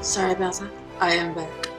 Sorry about that. I am back.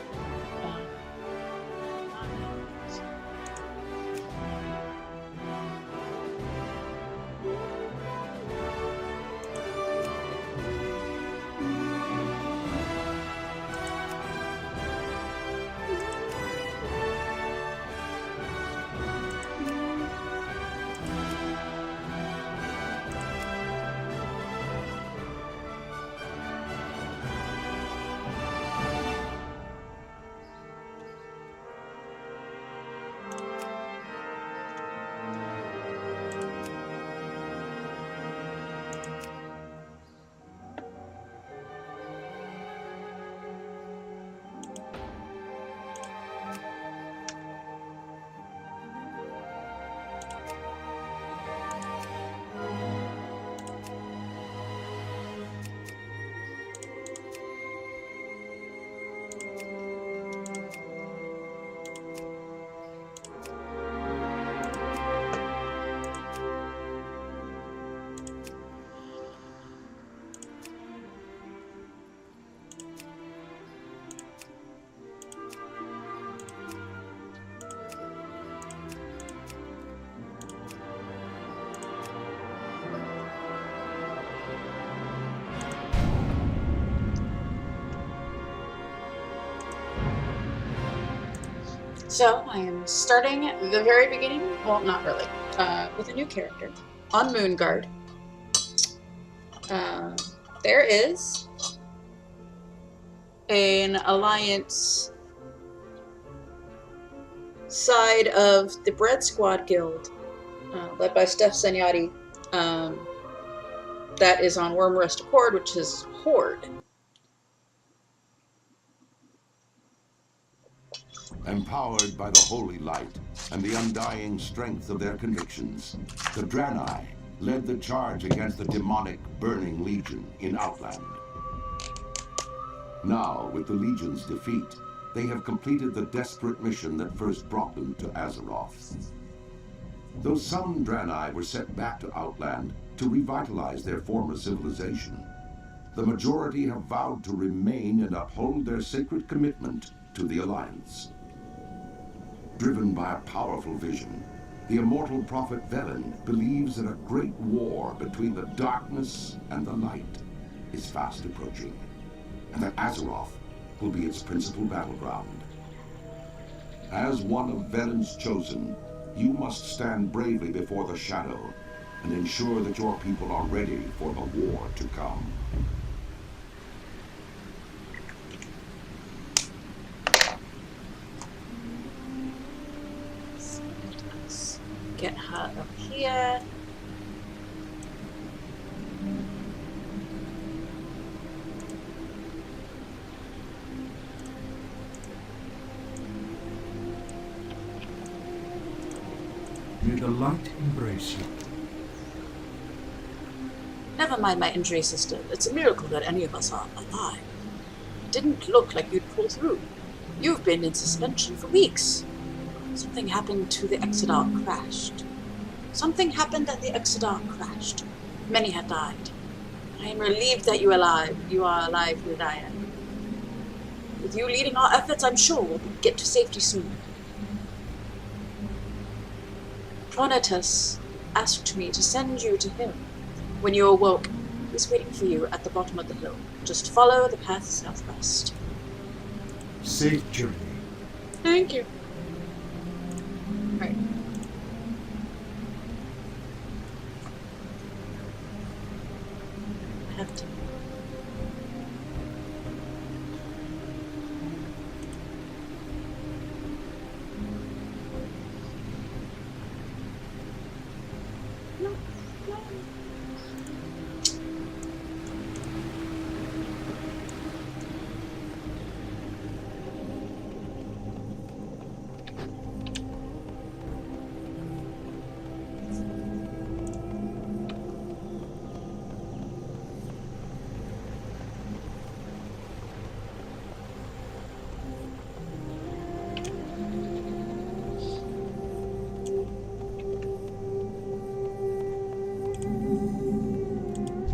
So I am starting at the very beginning, well, not really, with a new character on Moonguard. There is an alliance side of the Bread Squad Guild, led by Steph Senyati, that is on Wormrest Accord, which is Horde. Empowered by the holy light and the undying strength of their convictions, the Draenei led the charge against the demonic Burning Legion in Outland. Now, with the Legion's defeat, they have completed the desperate mission that first brought them to Azeroth. Though some Draenei were sent back to Outland to revitalize their former civilization, the majority have vowed to remain and uphold their sacred commitment to the Alliance. Driven by a powerful vision, the immortal prophet Velen believes that a great war between the darkness and the light is fast approaching, and that Azeroth will be its principal battleground. As one of Velen's chosen, you must stand bravely before the Shadow and ensure that your people are ready for the war to come. Get her up here. May the light embrace you. Never mind my injury, sister. It's a miracle that any of us are alive. It didn't look like you'd pull through. You've been in suspension for weeks. Something happened to the Exodar crashed. Something happened and the Exodar crashed. Many had died. I am relieved that you are alive. You are alive with I am. With you leading our efforts, I'm sure we'll get to safety soon. Pronatus asked me to send you to him. When you awoke, he's waiting for you at the bottom of the hill. Just follow the path southwest. Safe journey. Thank you. Right. I have to. No, no.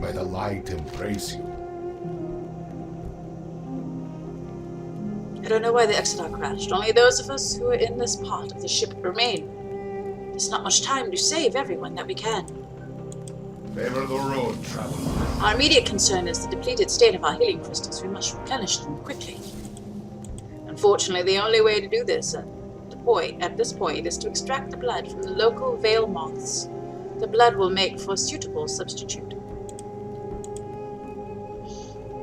May the light embrace you. I don't know why the Exeter crashed. Only those of us who are in this part of the ship remain. There's not much time to save everyone that we can. Favor the road, traveler. Our immediate concern is the depleted state of our healing crystals. We must replenish them quickly. Unfortunately, the only way to do this at this point is to extract the blood from the local veil moths. The blood will make for a suitable substitute.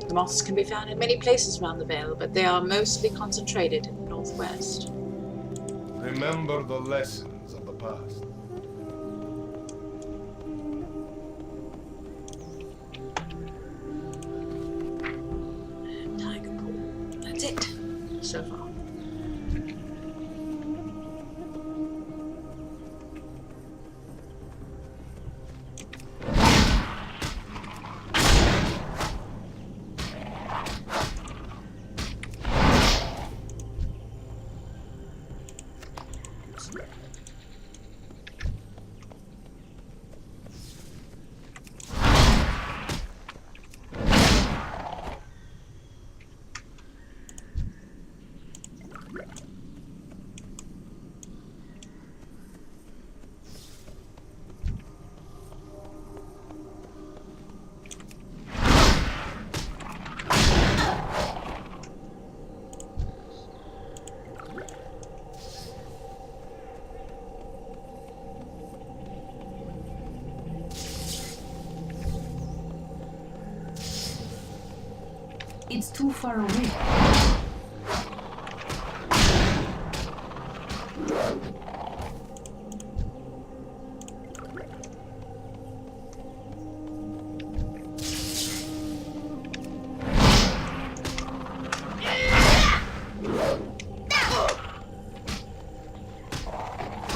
The moths can be found in many places around the Vale, but they are mostly concentrated in the northwest. Remember the lessons of the past. Tiger pool. That's it, so far. It's too far away.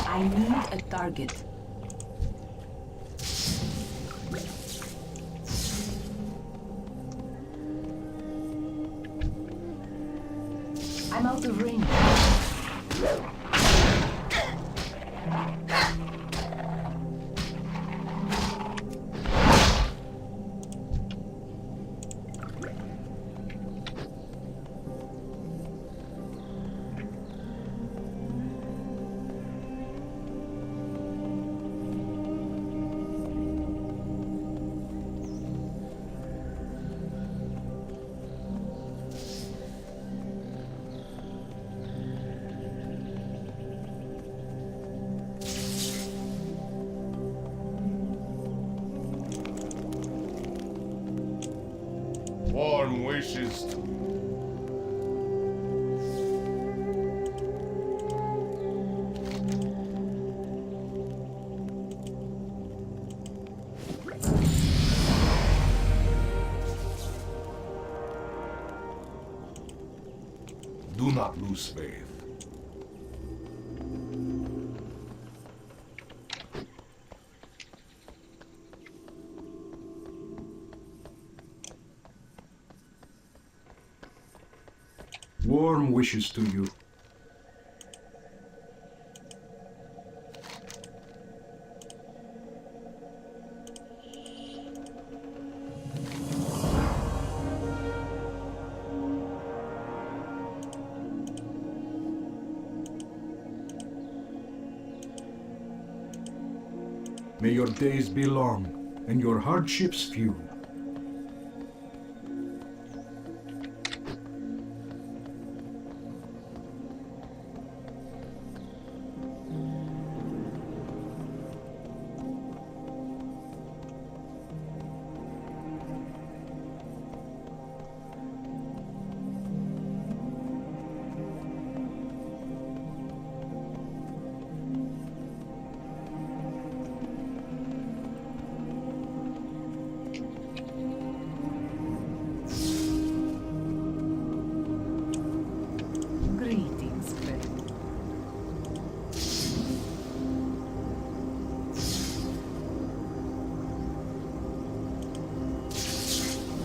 I need a target. I'm out of range. Warm wishes to do not lose faith. Warm wishes to you. May your days be long and your hardships few. Greetings, friend.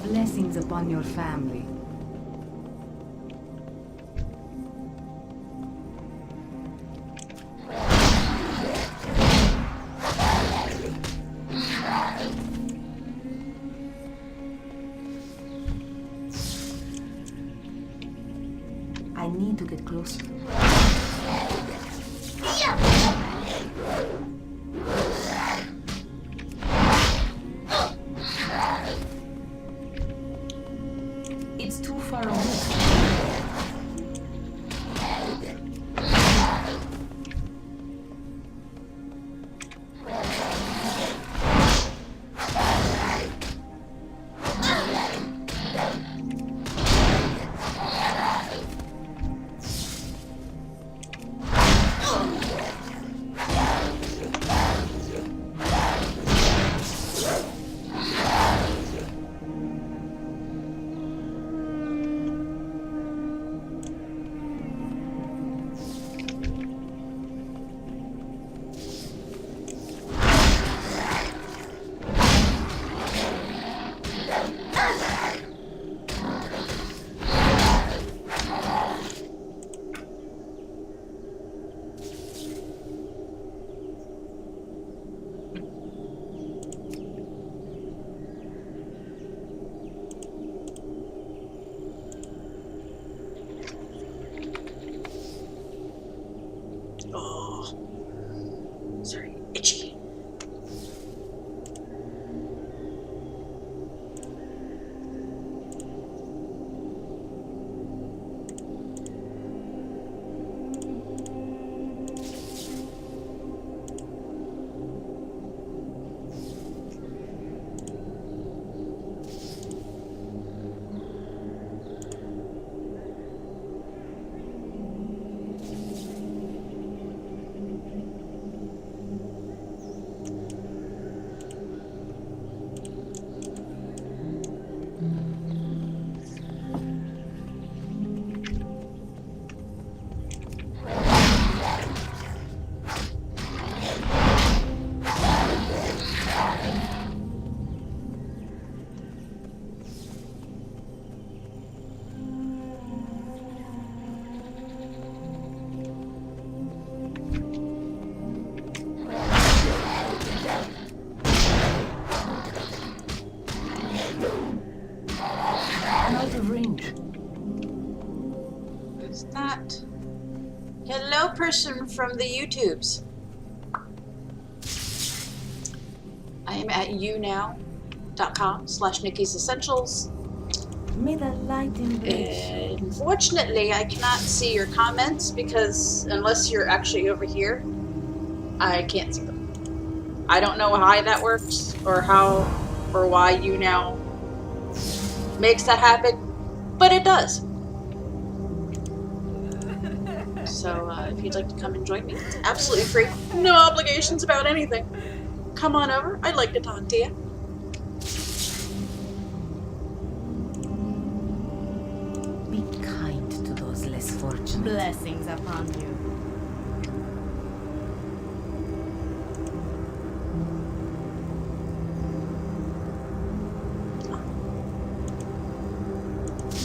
Blessings upon your family. I need to get closer. It's too far away. Oh, sorry, itchy. I'm out of range. Who's that? Hello, person from the YouTubes. I am at YouNow.com/Nikki's Essentials. May the light embrace you. Unfortunately, I cannot see your comments because unless you're actually over here, I can't see them. I don't know how that works or how or why YouNow makes that happen, but it does. So if you'd like to come and join me, it's absolutely free. No obligations about anything. Come on over. I'd like to talk to you. Be kind to those less fortunate. Blessings upon you.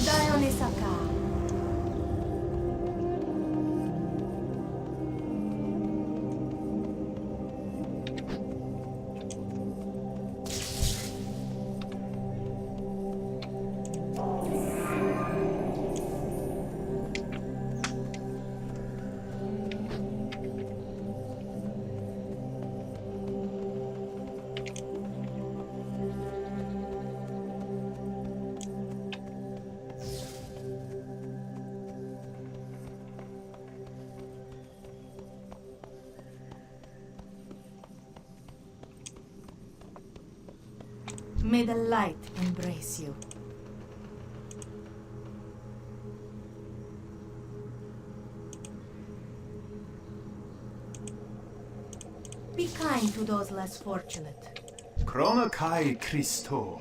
Dionisaka. May the light embrace you. Be kind to those less fortunate. Krona Kai Christor.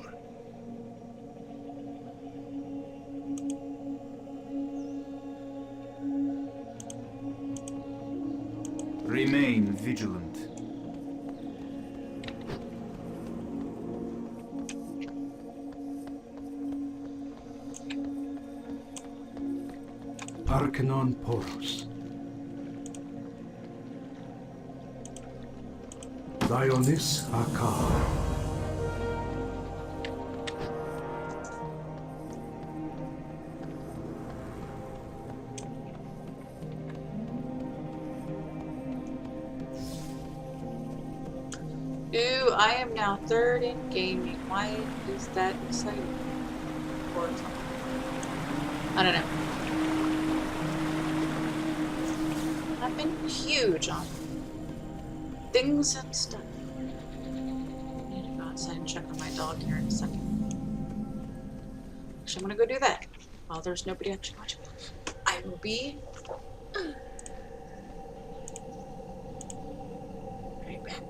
Remain vigilant. Arcanon Poros. Dionis Akar. Ooh, I am now 3rd in gaming. Why is that exciting? Or something. I don't know. I've been huge on things and stuff. I need to go outside and check on my dog here in a second. Actually, I'm gonna go do that while there's nobody actually watching. I will be right back.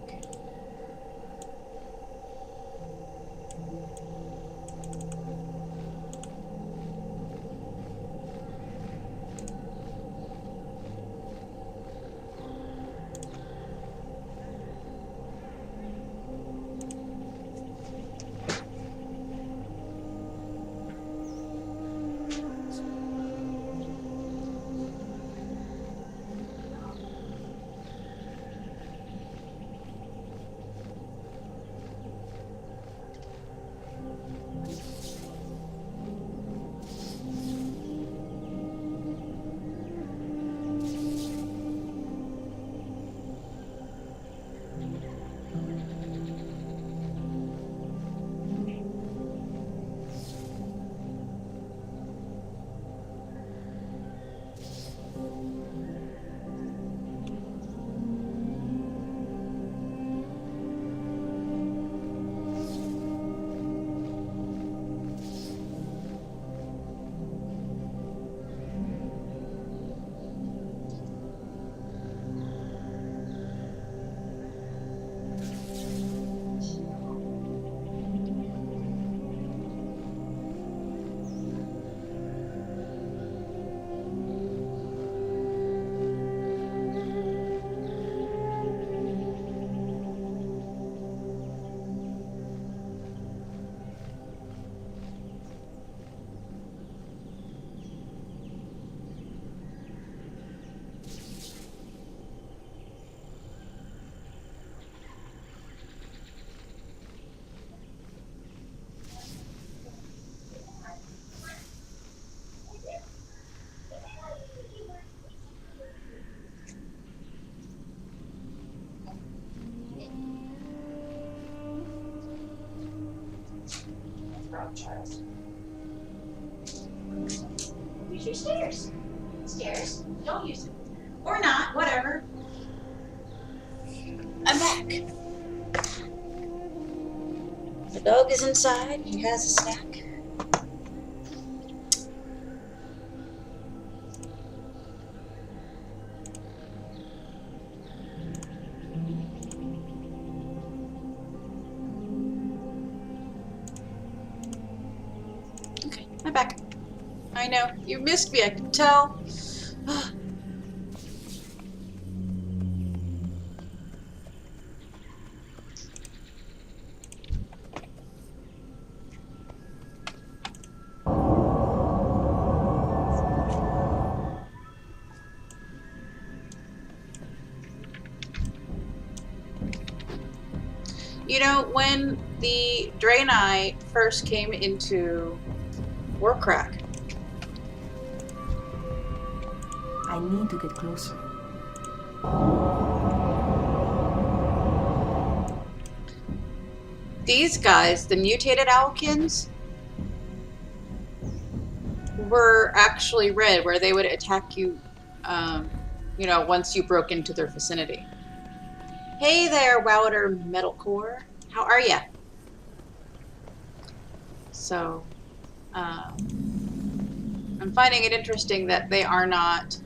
Child. Use your stairs. Stairs. Don't use it. Or not, whatever. I'm back. The dog is inside. He has a snack. Okay, I'm back. I know. You missed me, I can tell. You know, when the Draenei first came into Warcrack, I need to get closer. these guys, the mutated Owlkins, were actually red, where they would attack you, you know, once you broke into their vicinity. Hey there, Wouter Metalcore. How are ya? So, I'm finding it interesting that they are not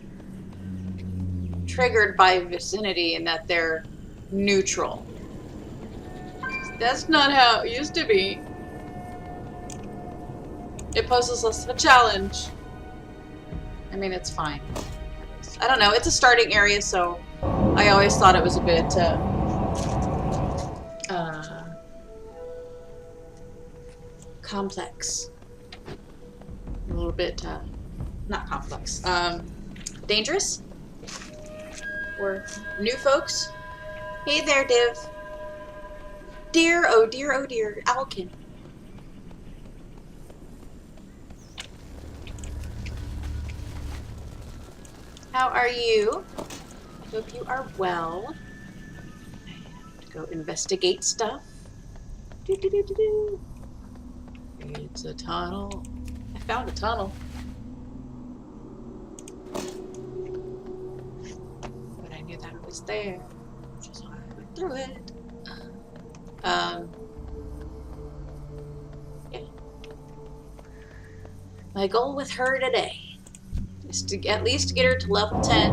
triggered by vicinity and that they're neutral. That's not how it used to be. It poses less of a challenge. I mean, it's fine. I don't know. It's a starting area, so I always thought it was a bit complex. A little bit, not complex. Dangerous? Or new folks? Hey there, Div. Dear, oh dear, Owlkin. How are you? Hope you are well. Go investigate stuff. Do. It's a tunnel. I found a tunnel. But I knew that it was there, which is why I went through it. Yeah. My goal with her today is to at least get her to level 10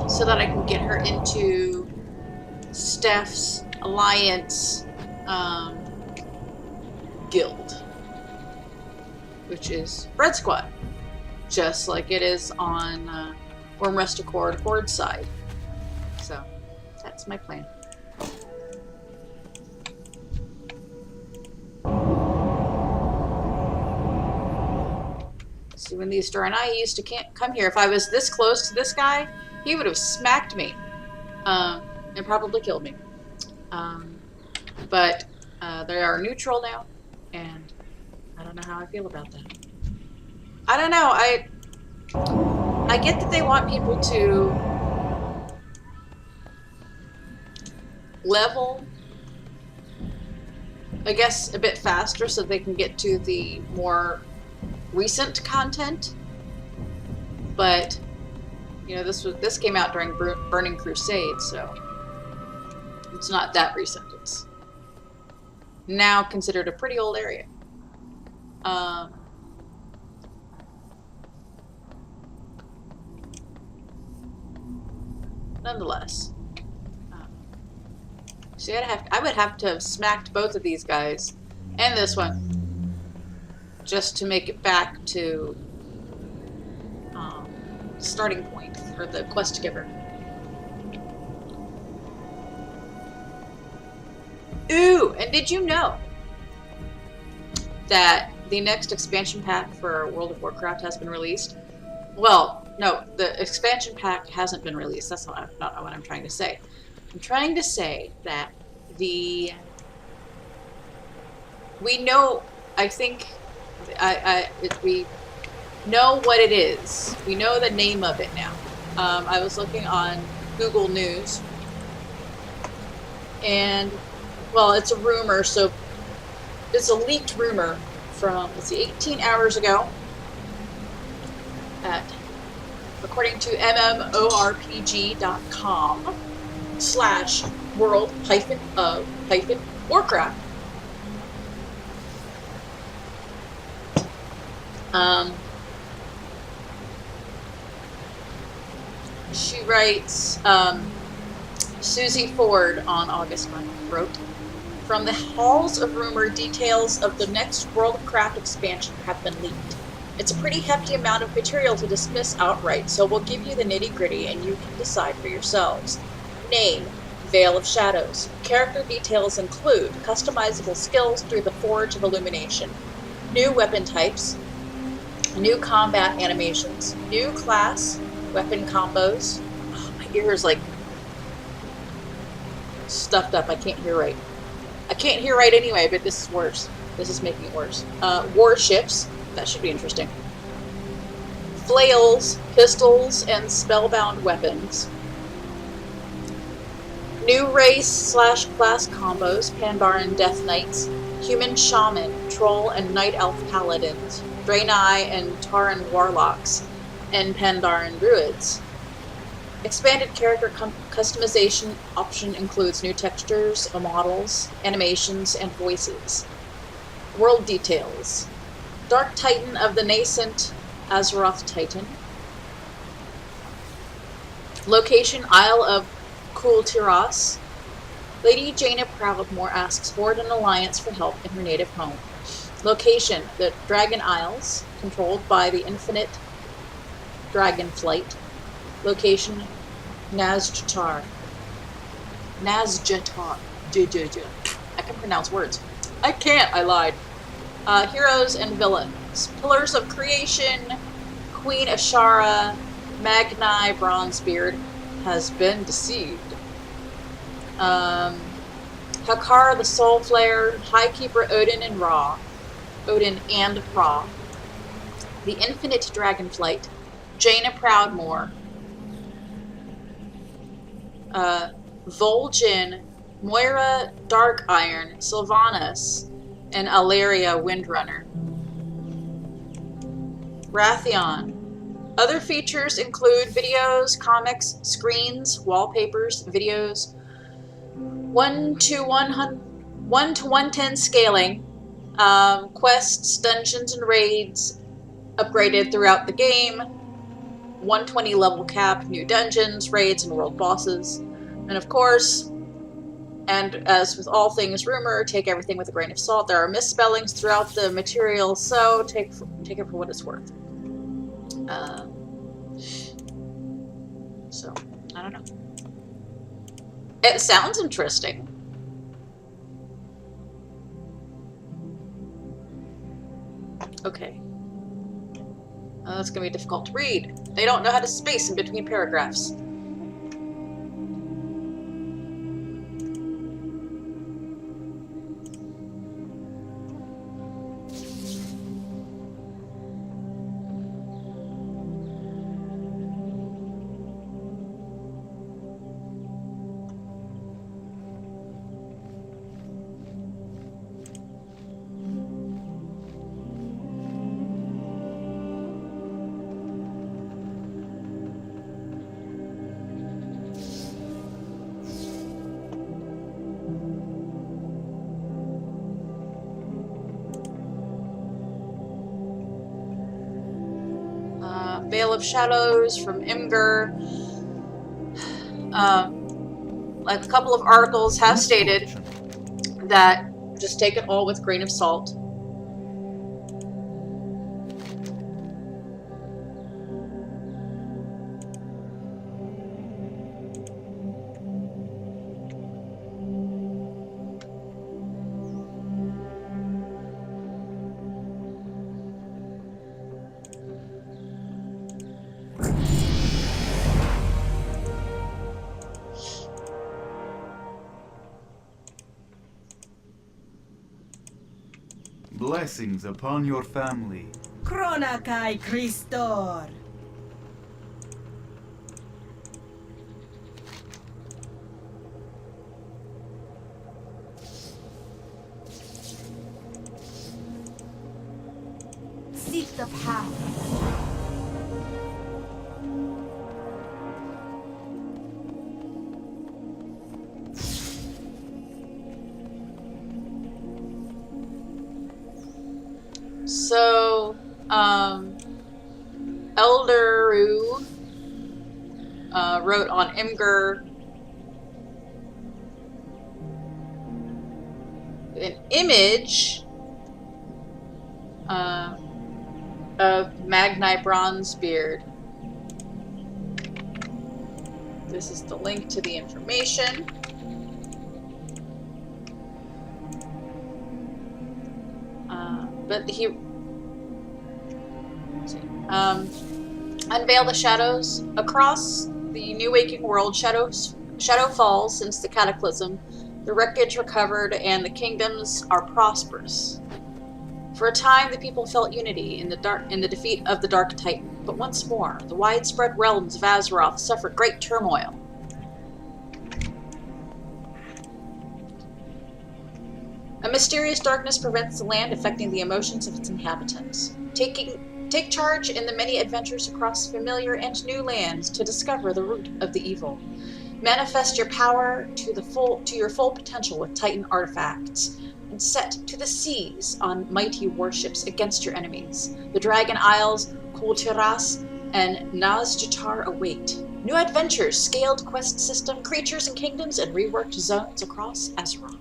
so that I can get her into Steph's Alliance guild, which is Red Squad, just like it is on Worm Rest Accord Horde side. So that's my plan. See, when these Draenei used to can't come here, if I was this close to this guy, he would have smacked me and probably killed me. But they are neutral now, and I don't know how I feel about that. I don't know. I get that they want people to level, I guess, a bit faster so they can get to the more recent content. But you know, this came out during Burning Crusade, so it's not that recent. It's now considered a pretty old area. Nonetheless, see, I would have to have smacked both of these guys and this one just to make it back to starting point for the quest giver. Ooh, and did you know that the next expansion pack for World of Warcraft has been released? Well, no, the expansion pack hasn't been released. That's not what I'm trying to say. I'm trying to say that we know, I think, we know what it is. We know the name of it now. I was looking on Google News, and, well, it's a rumor, so it's a leaked rumor from, let's see, 18 hours ago, according to mmorpg.com/world-of-Warcraft. She writes, Susie Ford on August 9th wrote, "From the halls of rumor, details of the next World of Warcraft expansion have been leaked. It's a pretty hefty amount of material to dismiss outright, so we'll give you the nitty-gritty and you can decide for yourselves. Name, Veil of Shadows. Character details include customizable skills through the Forge of Illumination, new weapon types, new combat animations, new class, weapon combos." Oh, my ear is like stuffed up. I can't hear right. I can't hear right anyway, but this is worse. This is making it worse. Warships. That should be interesting. Flails, pistols, and spellbound weapons. New race/class combos, Pandaren Death Knights, Human Shaman, Troll and Night Elf Paladins, Draenei and Tauren Warlocks, and Pandaren Druids. Expanded character customization option includes new textures, models, animations, and voices. World details. Dark Titan of the nascent Azeroth Titan. Location, Isle of Kultiras. Lady Jaina Proudmoore asks Horde and Alliance for help in her native home. Location, the Dragon Isles, controlled by the Infinite Dragonflight. Location, Nazjatar. Nazjatar. I can pronounce words. I can't, I lied. Heroes and villains. Pillars of Creation, Queen Ashara, Magni Bronzebeard has been deceived. Hakar the Soul Flare, Highkeeper Odin and Ra. The Infinite Dragonflight, Jaina Proudmoore, Vol'jin, Moira Dark Iron, Sylvanas, and Alaria Windrunner. Wrathion. Other features include videos, comics, screens, wallpapers, videos, 1 to 110 scaling, quests, dungeons, and raids upgraded throughout the game, 120 level cap, new dungeons, raids, and world bosses. And of course, and as with all things rumor, take everything with a grain of salt. There are misspellings throughout the material, so take it for what it's worth. So, I don't know. It sounds interesting. Okay. That's gonna be difficult to read. They don't know how to space in between paragraphs. Veil of Shadows from Imgur. Like a couple of articles have stated that just take it all with a grain of salt. Blessings upon your family. Kronakai Christor. Seek the path. So, Elderu wrote on Imgur an image of Magni Bronzebeard. This is the link to the information. But he unveil the shadows across the new waking world. Shadow falls since the cataclysm. The wreckage recovered, and the kingdoms are prosperous. For a time, the people felt unity in the defeat of the Dark Titan. But once more, the widespread realms of Azeroth suffered great turmoil. A mysterious darkness prevents the land, affecting the emotions of its inhabitants. Take charge in the many adventures across familiar and new lands to discover the root of the evil. Manifest your power to your full potential with Titan artifacts, and set to the seas on mighty warships against your enemies. The Dragon Isles, Kultiras, and Nazjatar await. New adventures, scaled quest system, creatures and kingdoms, and reworked zones across Azeroth.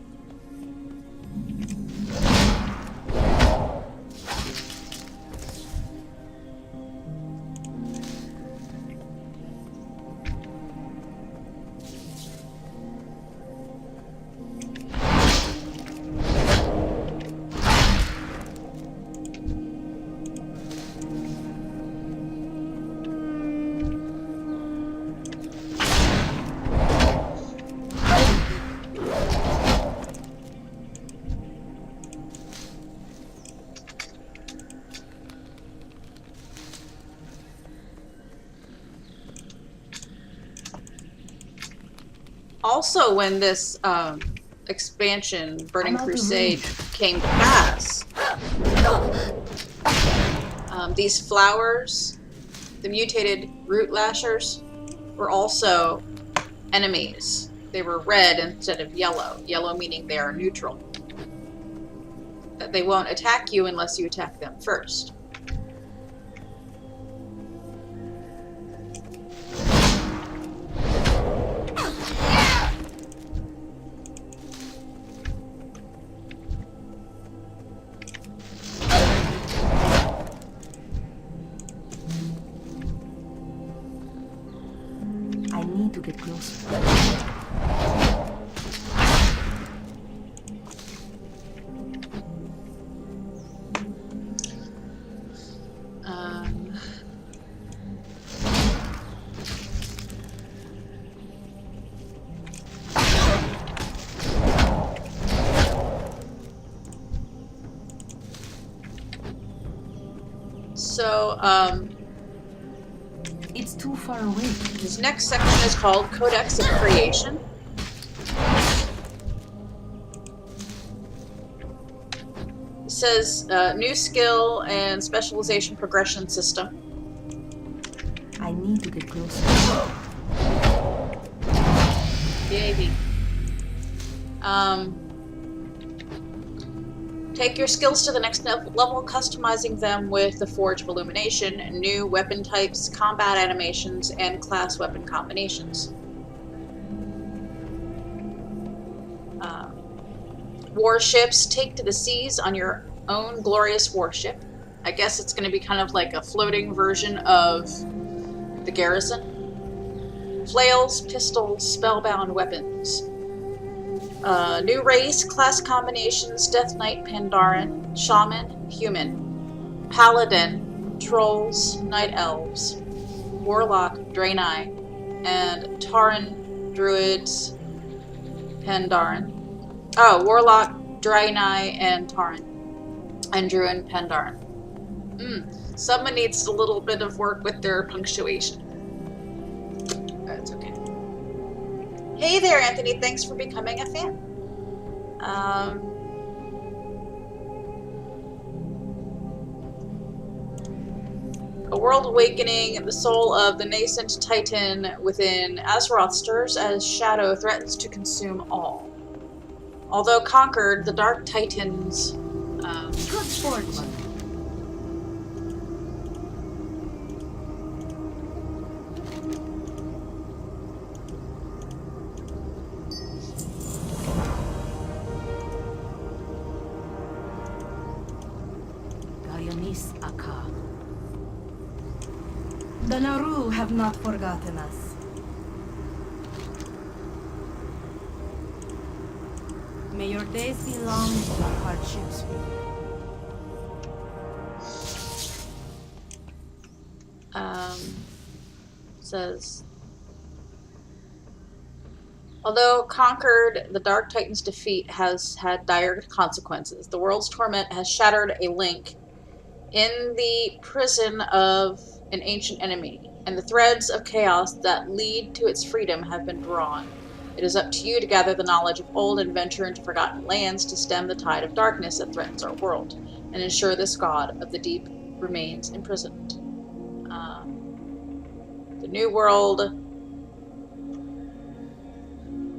Also, when this expansion, Burning Crusade, came to pass, these flowers, the mutated root lashers, were also enemies. They were red instead of yellow. Yellow meaning they are neutral. That they won't attack you unless you attack them first. I need to get closer. It's too far away. This next section is called Codex of Creation. It says new skill and specialization progression system. I need to get closer. Baby. Take your skills to the next level, customizing them with the Forge of Illumination, new weapon types, combat animations, and class weapon combinations. Warships, take to the seas on your own glorious warship. I guess it's going to be kind of like a floating version of the Garrison. Flails, pistols, spellbound weapons. New race, class combinations, Death Knight, Pandaren, Shaman, Human, Paladin, Trolls, Night Elves, Warlock, Draenei, and Tauren, Druids, Pandaren. Oh, Warlock, Draenei, and Tauren, and Druid, Pandaren. Someone needs a little bit of work with their punctuation. That's okay. Hey there, Anthony. Thanks for becoming a fan. A world awakening, the soul of the nascent titan within Azeroth stirs as shadow threatens to consume all. Although conquered, the dark titans... Good fortune. The Naru have not forgotten us. May your days be long and your hardships free. Says, although conquered, the Dark Titan's defeat has had dire consequences. The world's torment has shattered a link in the prison of an ancient enemy, and the threads of chaos that lead to its freedom have been drawn. It is up to you to gather the knowledge of old and venture into forgotten lands to stem the tide of darkness that threatens our world, and ensure this god of the deep remains imprisoned. The New World,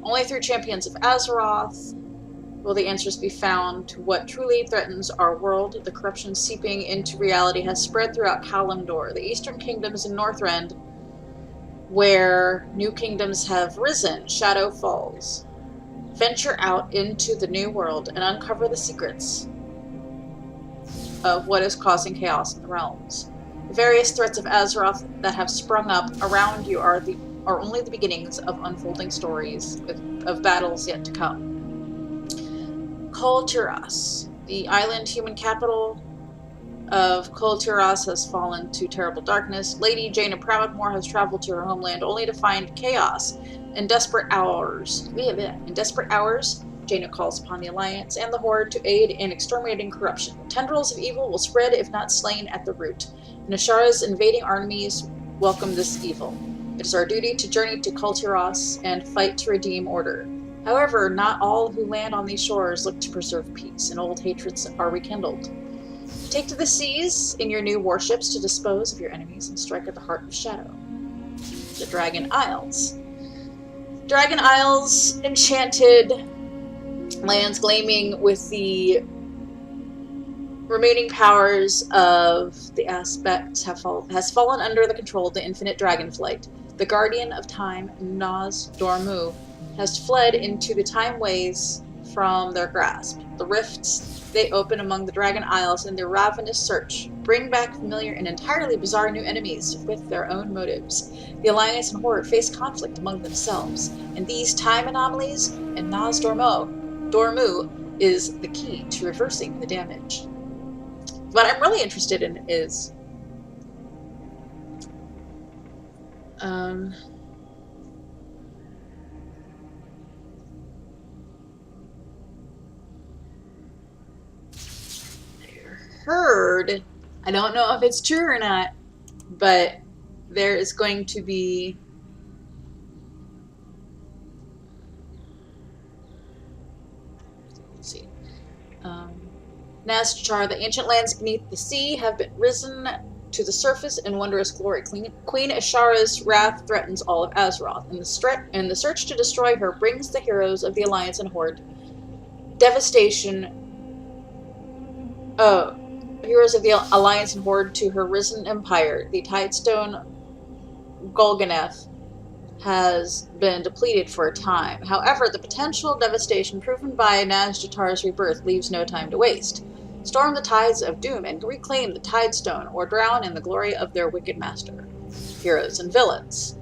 only through champions of Azeroth will the answers be found to what truly threatens our world. The corruption seeping into reality has spread throughout Kalimdor, the eastern kingdoms in Northrend, where new kingdoms have risen. Shadow falls. Venture out into the New World and uncover the secrets of what is causing chaos in the realms. The various threats of Azeroth that have sprung up around you are only the beginnings of unfolding stories of battles yet to come. Kul Tiras, the island human capital of Kul Tiras, has fallen to terrible darkness. Lady Jaina Pravakmore has traveled to her homeland only to find chaos. In desperate hours, Jaina calls upon the Alliance and the Horde to aid in exterminating corruption. Tendrils of evil will spread if not slain at the root. Nashara's invading armies welcome this evil. It is our duty to journey to Kulturos and fight to redeem order. However, not all who land on these shores look to preserve peace, and old hatreds are rekindled. Take to the seas in your new warships to dispose of your enemies and strike at the heart of Shadow. The Dragon Isles. Dragon Isles, enchanted lands gleaming with the remaining powers of the aspects has fallen under the control of the infinite dragonflight. The guardian of time, Naz Dormu, has fled into the time ways from their grasp. The rifts they open among the Dragon Isles in their ravenous search bring back familiar and entirely bizarre new enemies with their own motives. The Alliance and Horde face conflict among themselves, and these time anomalies and Naz Dormu is the key to reversing the damage. What I'm really interested in is I heard, I don't know if it's true or not, but there is going to be let's see. Nazjatar, the ancient lands beneath the sea have been risen to the surface in wondrous glory. Queen Ashara's wrath threatens all of Azeroth, and the search to destroy her brings the heroes of the Alliance and Horde devastation. Heroes of the Alliance and Horde to her risen empire. The Tidestone Golganeth has been depleted for a time. However, the potential devastation proven by Nazjatar's rebirth leaves no time to waste. Storm the tides of doom and reclaim the Tidestone, or drown in the glory of their wicked master. Heroes and villains.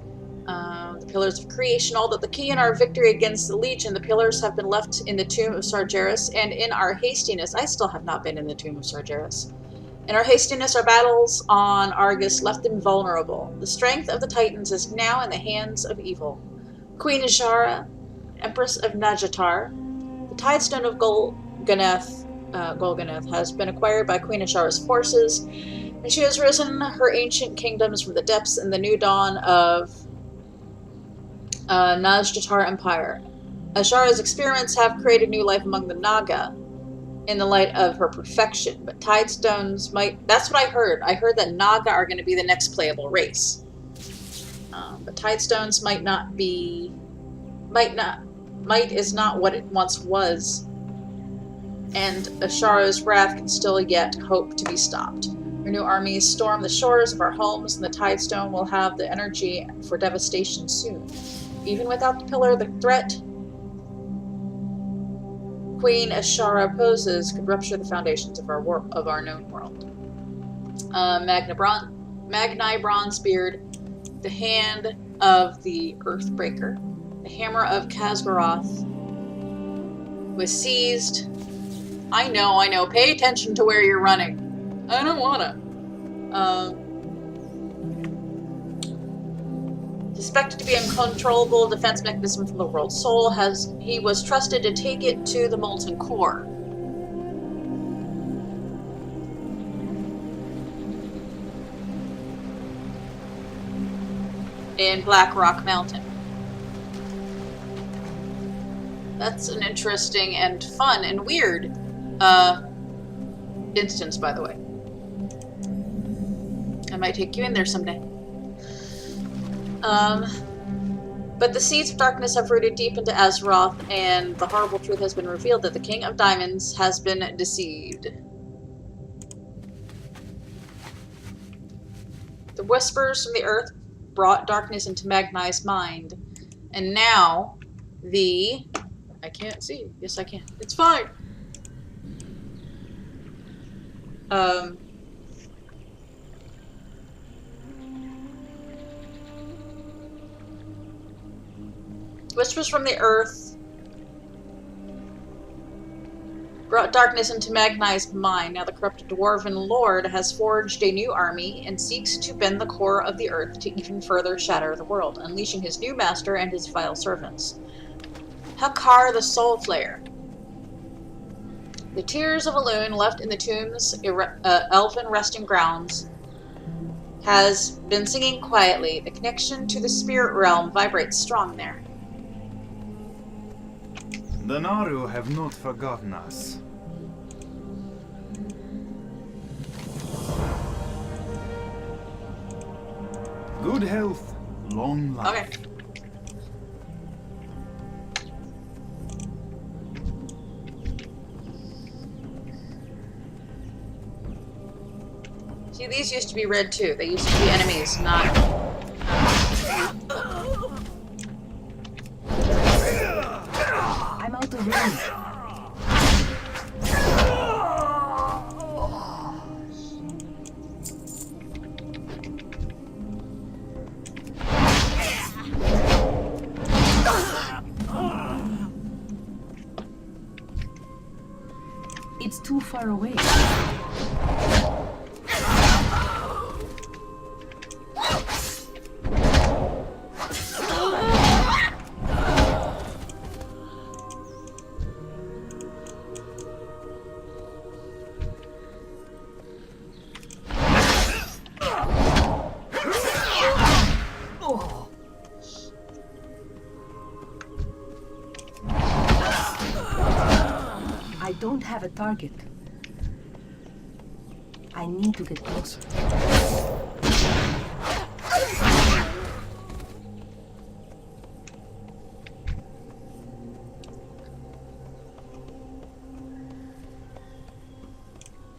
The Pillars of Creation, although the key in our victory against the Legion, the pillars have been left in the Tomb of Sargeras, and in our hastiness, I still have not been in the Tomb of Sargeras. In our hastiness, our battles on Argus left them vulnerable. The strength of the Titans is now in the hands of evil. Queen Ashara, Empress of Nazjatar, the Tidestone of Golganeth has been acquired by Queen Ashara's forces, and she has risen her ancient kingdoms from the depths in the new dawn of Nazjatar Empire. Ashara's experiments have created new life among the Naga in the light of her perfection, but Tidestones might... That's what I heard. I heard that Naga are going to be the next playable race. But Tidestones might not be... Might is not what it once was, and Ashara's wrath can still yet hope to be stopped. Her new armies storm the shores of our homes, and the Tidestone will have the energy for devastation soon. Even without the pillar, the threat Queen Ashara poses could rupture the foundations of our known world. Magni Bronzebeard, the hand of the Earthbreaker, the hammer of Khazgoroth, was seized. I know. Pay attention to where you're running. I don't wanna. Suspected to be an uncontrollable defense mechanism from the world's soul, he was trusted to take it to the molten core. In Black Rock Mountain. That's an interesting and fun and weird instance, by the way. I might take you in there someday. But the seeds of darkness have rooted deep into Azeroth, and the horrible truth has been revealed that the King of Diamonds has been deceived. The whispers from the earth brought darkness into Magni's mind, and now I can't see. Yes, I can. It's fine. Whispers from the earth brought darkness into Magni's mind. Now the corrupt dwarven lord has forged a new army and seeks to bend the core of the earth to even further shatter the world, unleashing his new master and his vile servants. Hakar the Soul Flayer. The tears of Elune left in the tomb's elven resting grounds has been singing quietly. The connection to the spirit realm vibrates strong there. The Naru have not forgotten us. Good health, long life. Okay. See, these used to be red too. They used to be enemies, not... I'm out of range. It's too far away. I don't have a target. I need to get closer.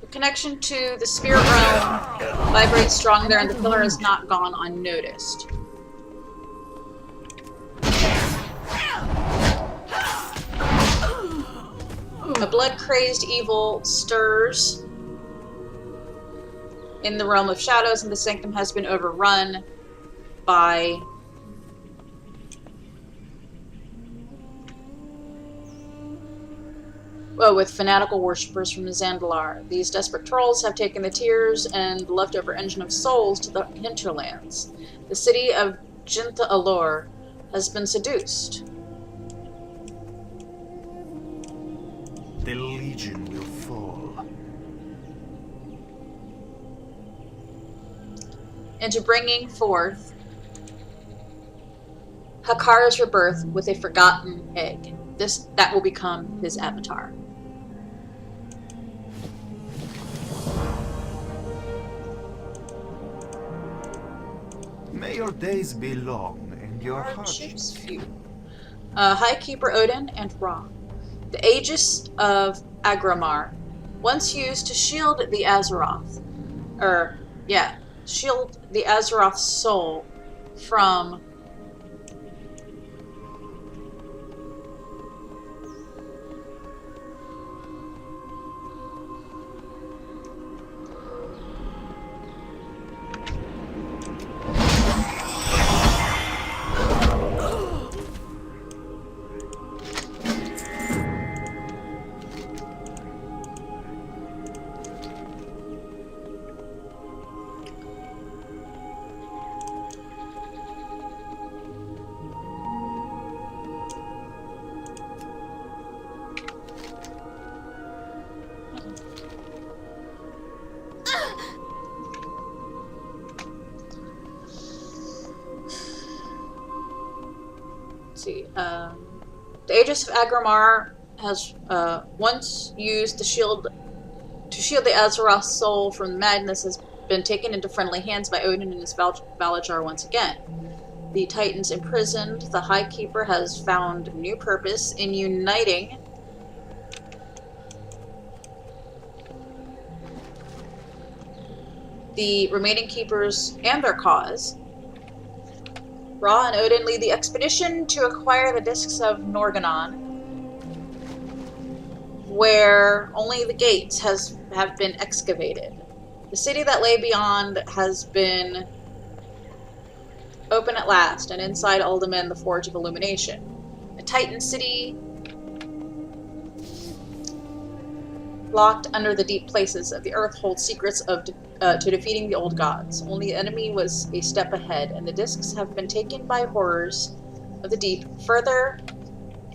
The connection to the spirit realm vibrates strong there, and the pillar has not gone unnoticed. A blood-crazed evil stirs in the realm of shadows, and the sanctum has been overrun by with fanatical worshippers from the Zandalar. These desperate trolls have taken the tears and the leftover engine of souls to the hinterlands. The city of Jinta Alor has been seduced. The Legion will fall. Into bringing forth Hakar's rebirth with a forgotten egg. That will become his avatar. May your days be long and your Hardships hardships few. High Keeper Odin and Ra. The Aegis of Agramar, once used to shield the Azeroth, shield the Azeroth's soul from the Aegis of Agramar has once used to shield the Azeroth's soul from the madness has been taken into friendly hands by Odin and his Valajar once again. The Titans imprisoned, the High Keeper has found new purpose in uniting the remaining Keepers and their cause. Ra and Odin lead the expedition to acquire the discs of Norganon, where only the gates have been excavated. The city that lay beyond has been open at last, and inside Uldaman, the Forge of Illumination. A Titan city locked under the deep places of the earth holds secrets to defeating the old gods. Only the enemy was a step ahead, and the discs have been taken by horrors of the deep further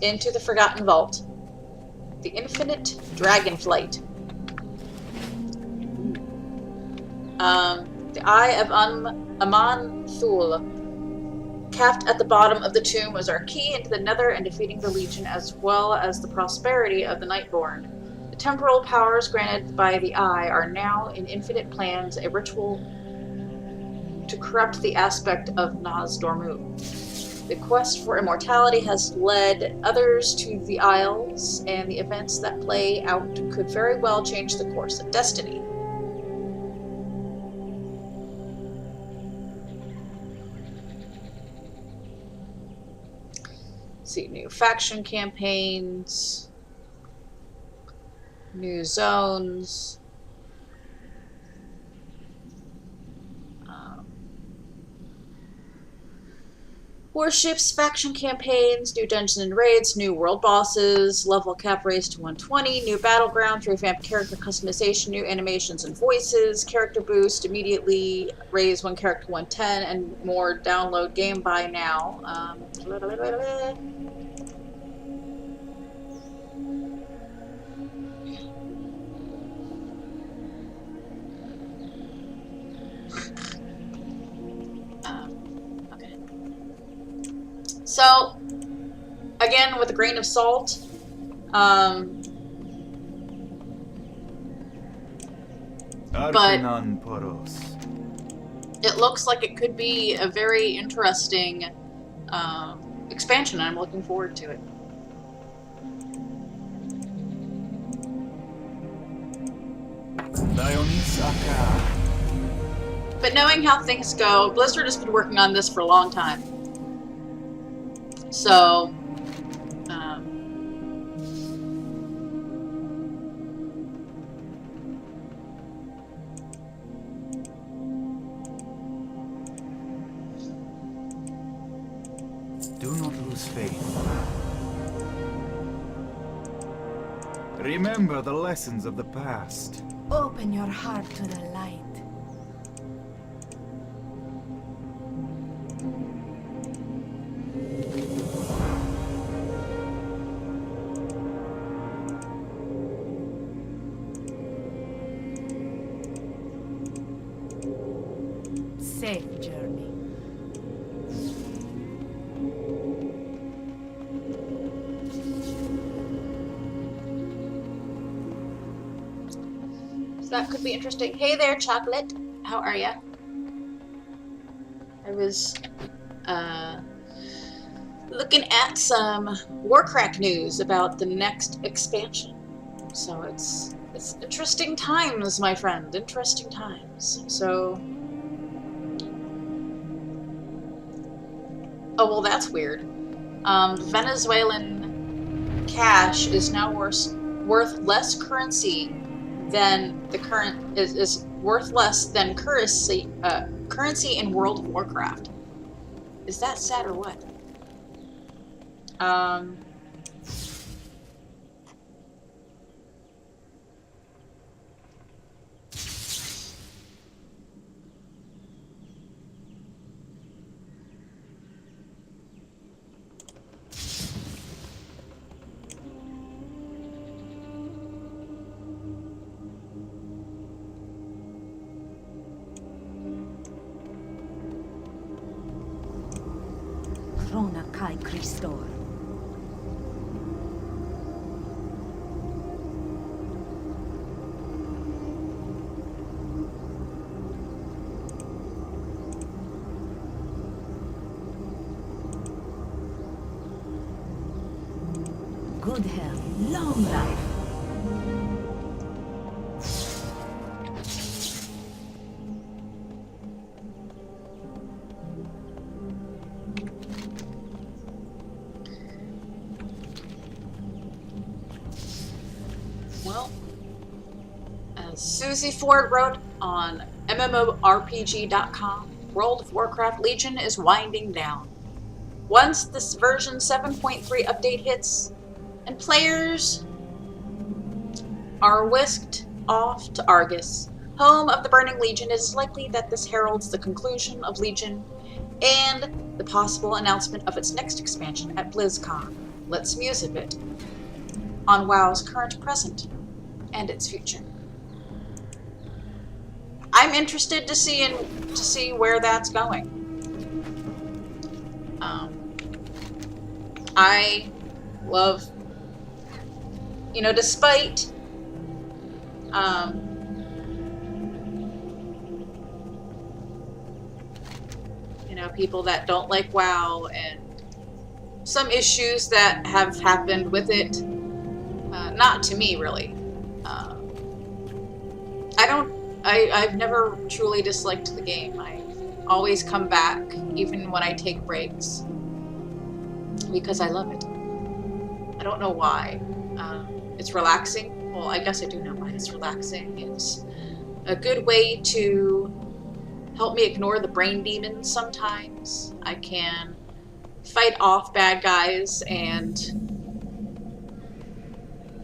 into the Forgotten Vault. The Infinite Dragonflight. The Eye of Aman-Thul. Capped at the bottom of the tomb was our key into the Nether and defeating the Legion, as well as the prosperity of the Nightborn. The temporal powers granted by the Eye are now, in infinite plans, a ritual to corrupt the aspect of Naz Dormu. The quest for immortality has led others to the Isles, and the events that play out could very well change the course of destiny. See, new faction campaigns, new zones. Warships, faction campaigns, new dungeons and raids, new world bosses, level cap raised to 120, new battlegrounds, revamped character customization, new animations and voices, character boost, immediately raise one character to 110, and more. Download game by now. So, again, with a grain of salt, but it looks like it could be a very interesting expansion. I'm looking forward to it. But knowing how things go, Blizzard has been working on this for a long time. So, do not lose faith. Remember the lessons of the past. Open your heart to the light. Safe journey. so that could be interesting. Hey there, Chocolate. How are ya? I was looking at some Warcraft news about the next expansion. So it's interesting times, my friend. Interesting times. So. Oh, well, that's weird. Venezuelan cash is now worth less currency than the current is worth less than currency in World of Warcraft. Is that sad or what? Rona Kai Christor. Good health, long life. Well, as Susie Ford wrote on MMORPG.com, World of Warcraft Legion is winding down. Once this version 7.3 update hits, and players are whisked off to Argus, home of the Burning Legion, it is likely that this heralds the conclusion of Legion and the possible announcement of its next expansion at BlizzCon. Let's muse a bit on WoW's current, present, and its future. I'm interested to see where that's going. I love, you know, despite you know, people that don't like WoW and some issues that have happened with it, not to me really. I've never truly disliked the game. I always come back, even when I take breaks, because I love it. I don't know why. It's relaxing. Well, I guess I do know why it's relaxing. It's a good way to help me ignore the brain demons sometimes. I can fight off bad guys, and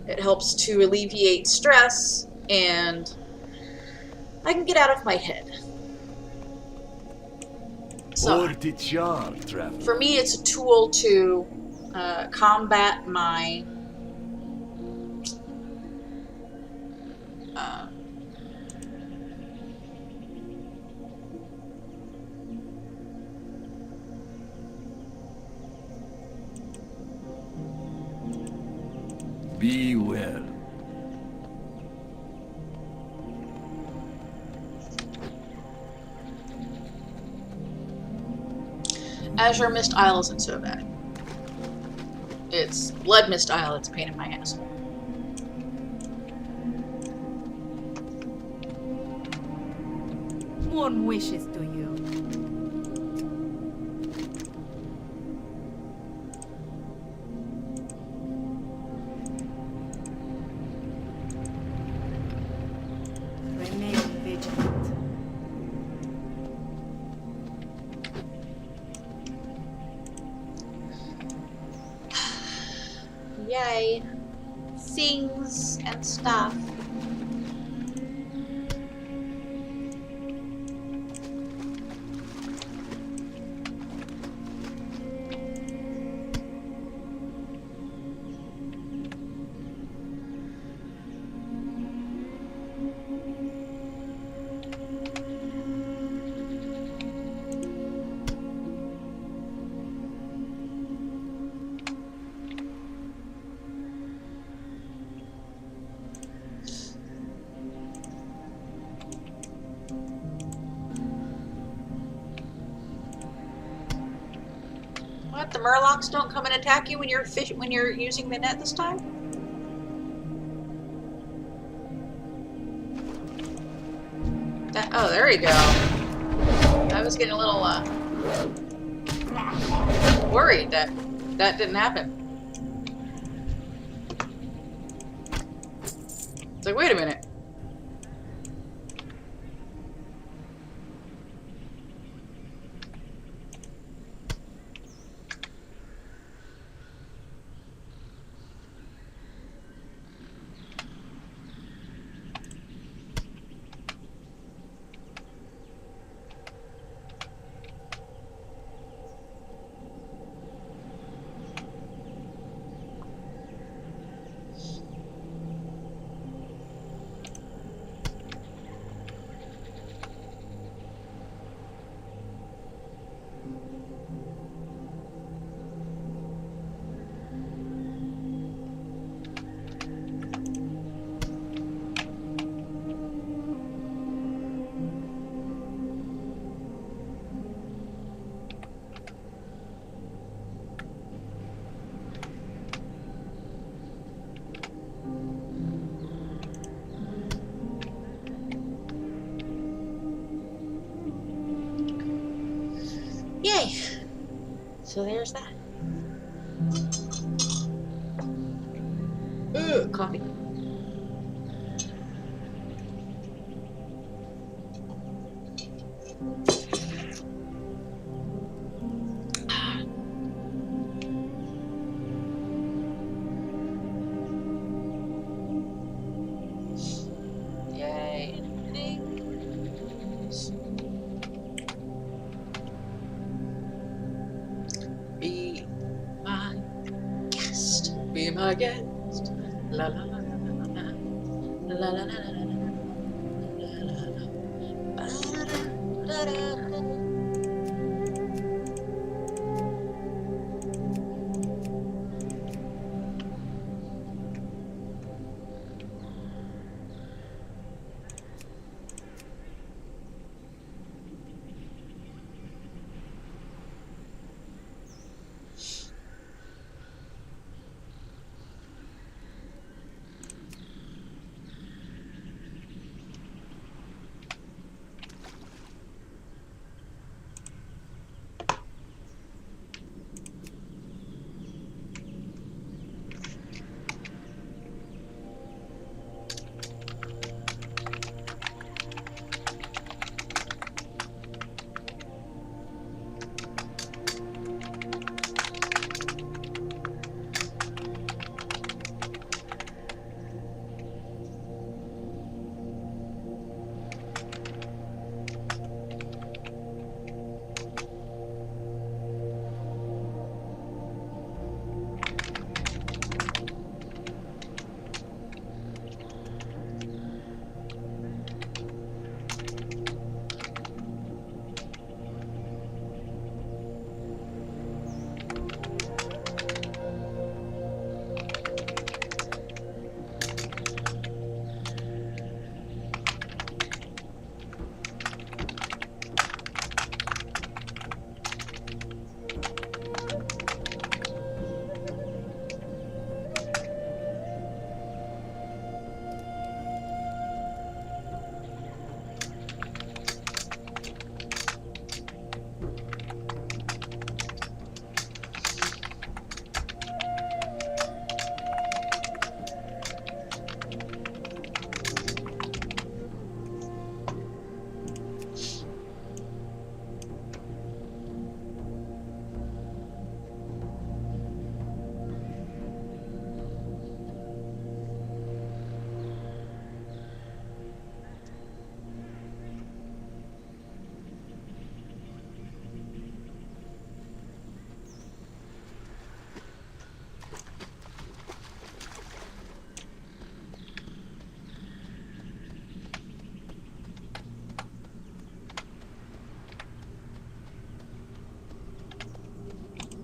it helps to alleviate stress, and I can get out of my head. So, for me, it's a tool to combat my be well. Azure Mist Isle isn't so bad. It's Blood Mist Isle, it's a pain in my ass. One wishes to you. Remain vigilant. Yay. Things and stuff. What? The Murlocs don't come and attack you when you're using the net this time? Oh, there you go. I was getting a little worried that that didn't happen. It's like, wait a minute. Yay! So there's that. Ooh, coffee. Yay. Be my guest. Be my guest. La la la la la la la la la la la la la la.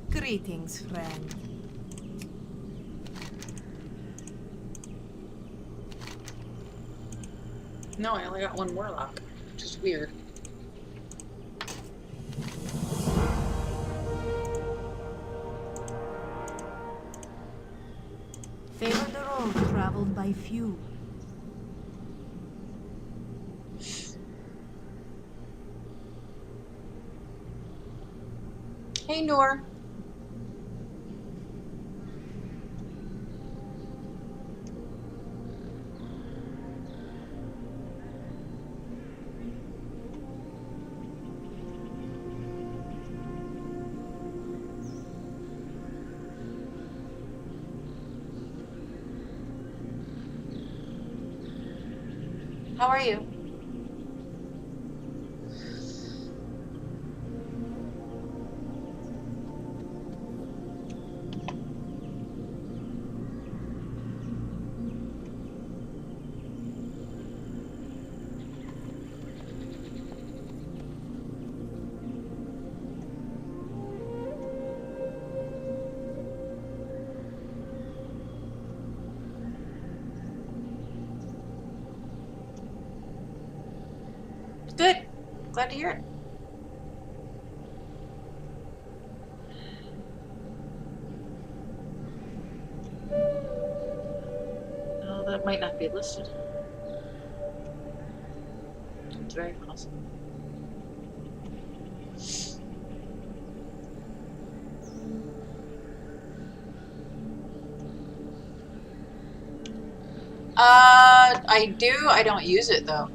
Greetings, friend. No, I only got one warlock, which is weird. Favor the road traveled by few. Hey, Noor. How are you? Good. Glad to hear it. Oh, that might not be listed. It's very possible. I do. I don't use it though.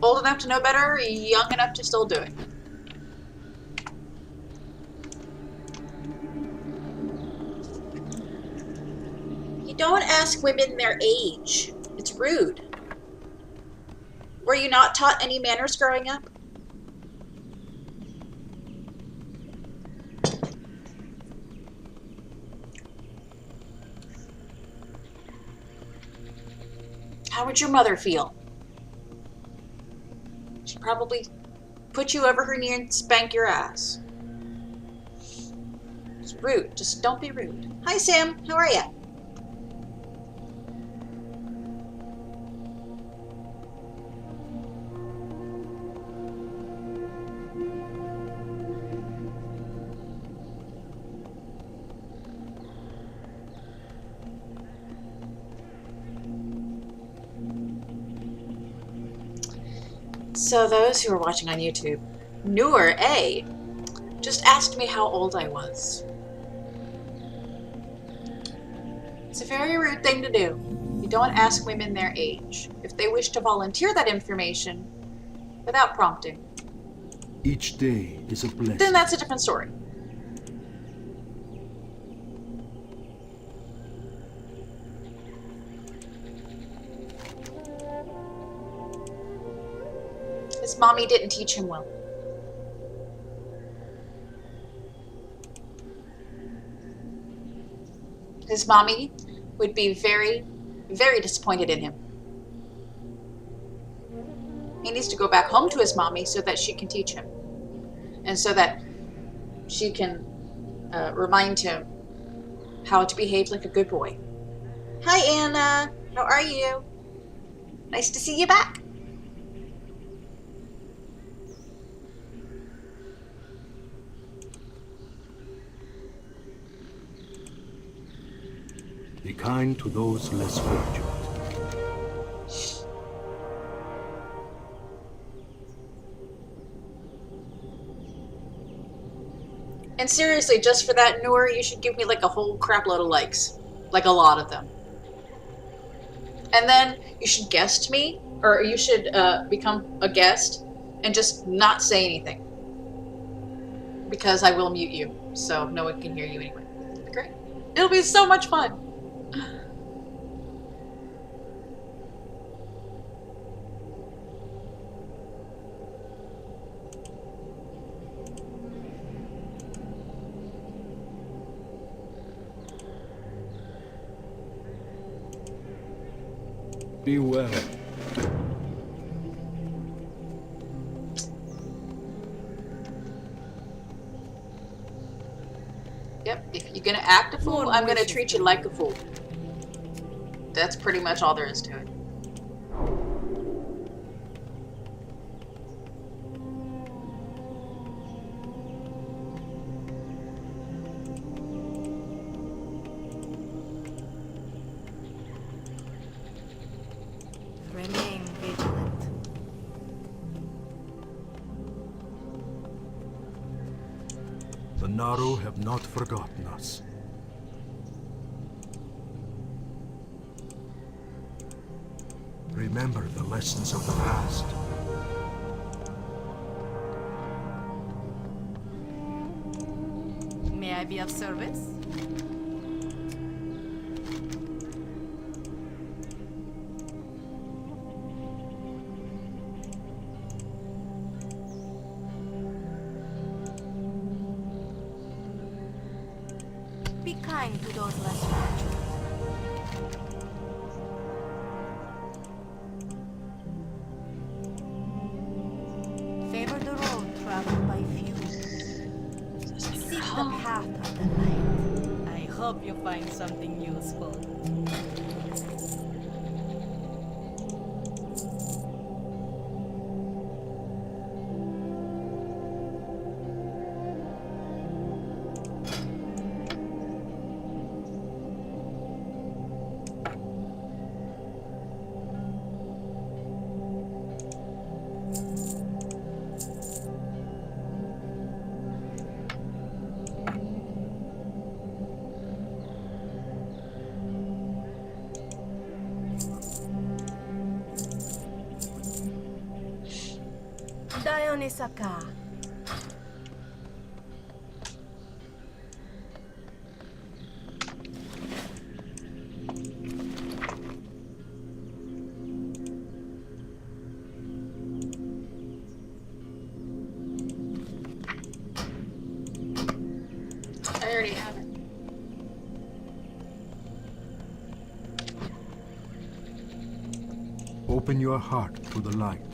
Old enough to know better, young enough to still do it. You don't ask women their age. It's rude. Were you not taught any manners growing up? How would your mother feel? She'd probably put you over her knee and spank your ass. It's rude. Just don't be rude. Hi, Sam. How are you? So those who are watching on YouTube, Newer A just asked me how old I was. It's a very rude thing to do. You don't ask women their age if they wish to volunteer that information without prompting. Each day is a blessing. Then that's a different story. His mommy didn't teach him well. His mommy would be very, very disappointed in him. He needs to go back home to his mommy so that she can teach him. And so that she can remind him how to behave like a good boy. Hi, Anna. How are you? Nice to see you back. Be kind to those less fortunate. And seriously, just for that, Noor, you should give me like a whole crap load of likes. Like a lot of them. And then you should guest me, or you should become a guest and just not say anything. Because I will mute you, so no one can hear you anyway. It'll be great. It'll be so much fun. Be well. Yep, if you're gonna act a fool, I'm gonna treat you like a fool. That's pretty much all there is to it. Remain vigilant. The Naru have not forgotten us. Remember the lessons of the past. May I be of service? Be kind to those less fortunate. Favor the road traveled by few. Seek the path of the light. I hope you find something useful. Resaka. I already have it. Open your heart to the light.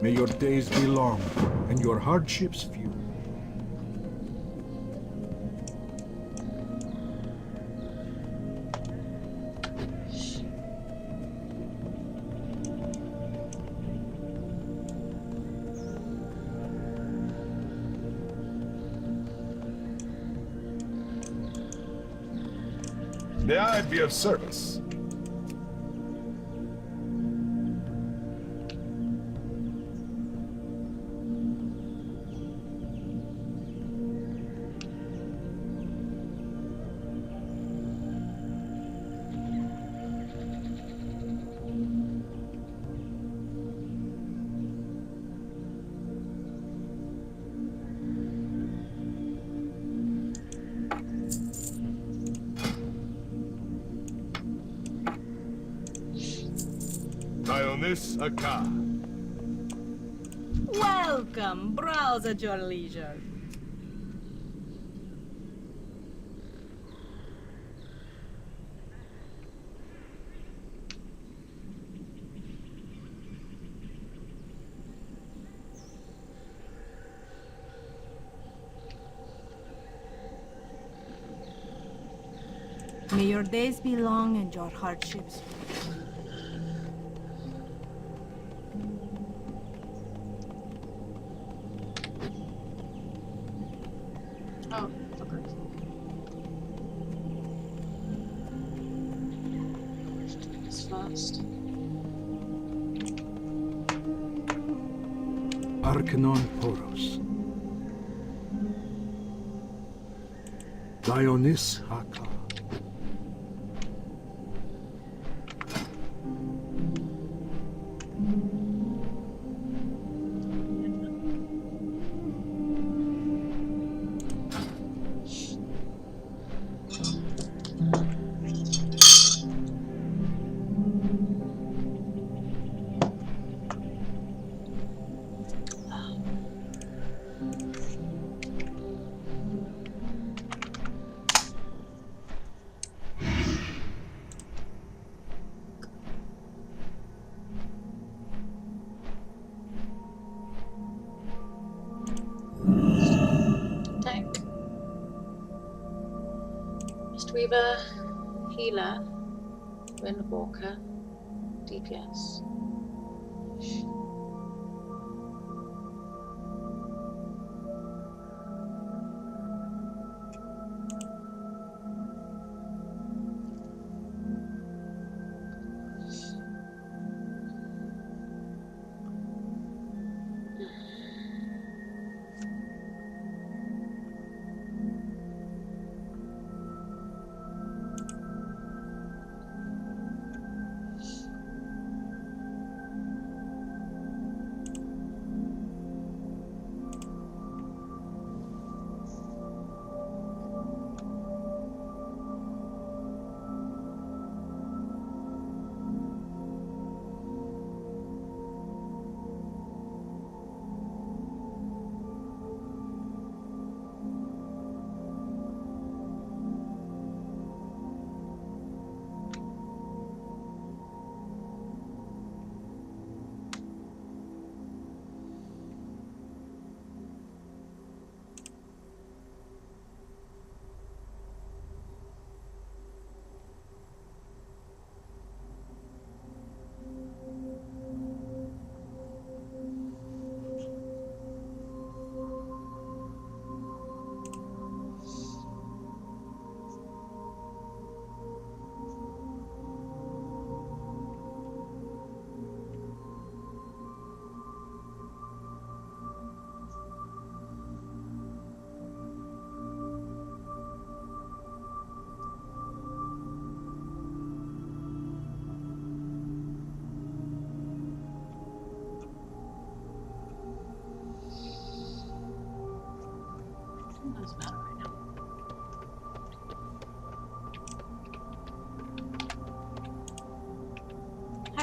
May your days be long and your hardships few. May I be of service? This a car. Welcome. Browse at your leisure. May your days be long and your hardships. Oh, fuckers. Let's do this first. Arcanon Poros. Dionis Haka. Tank. Mistweaver, Healer, Windwalker, DPS.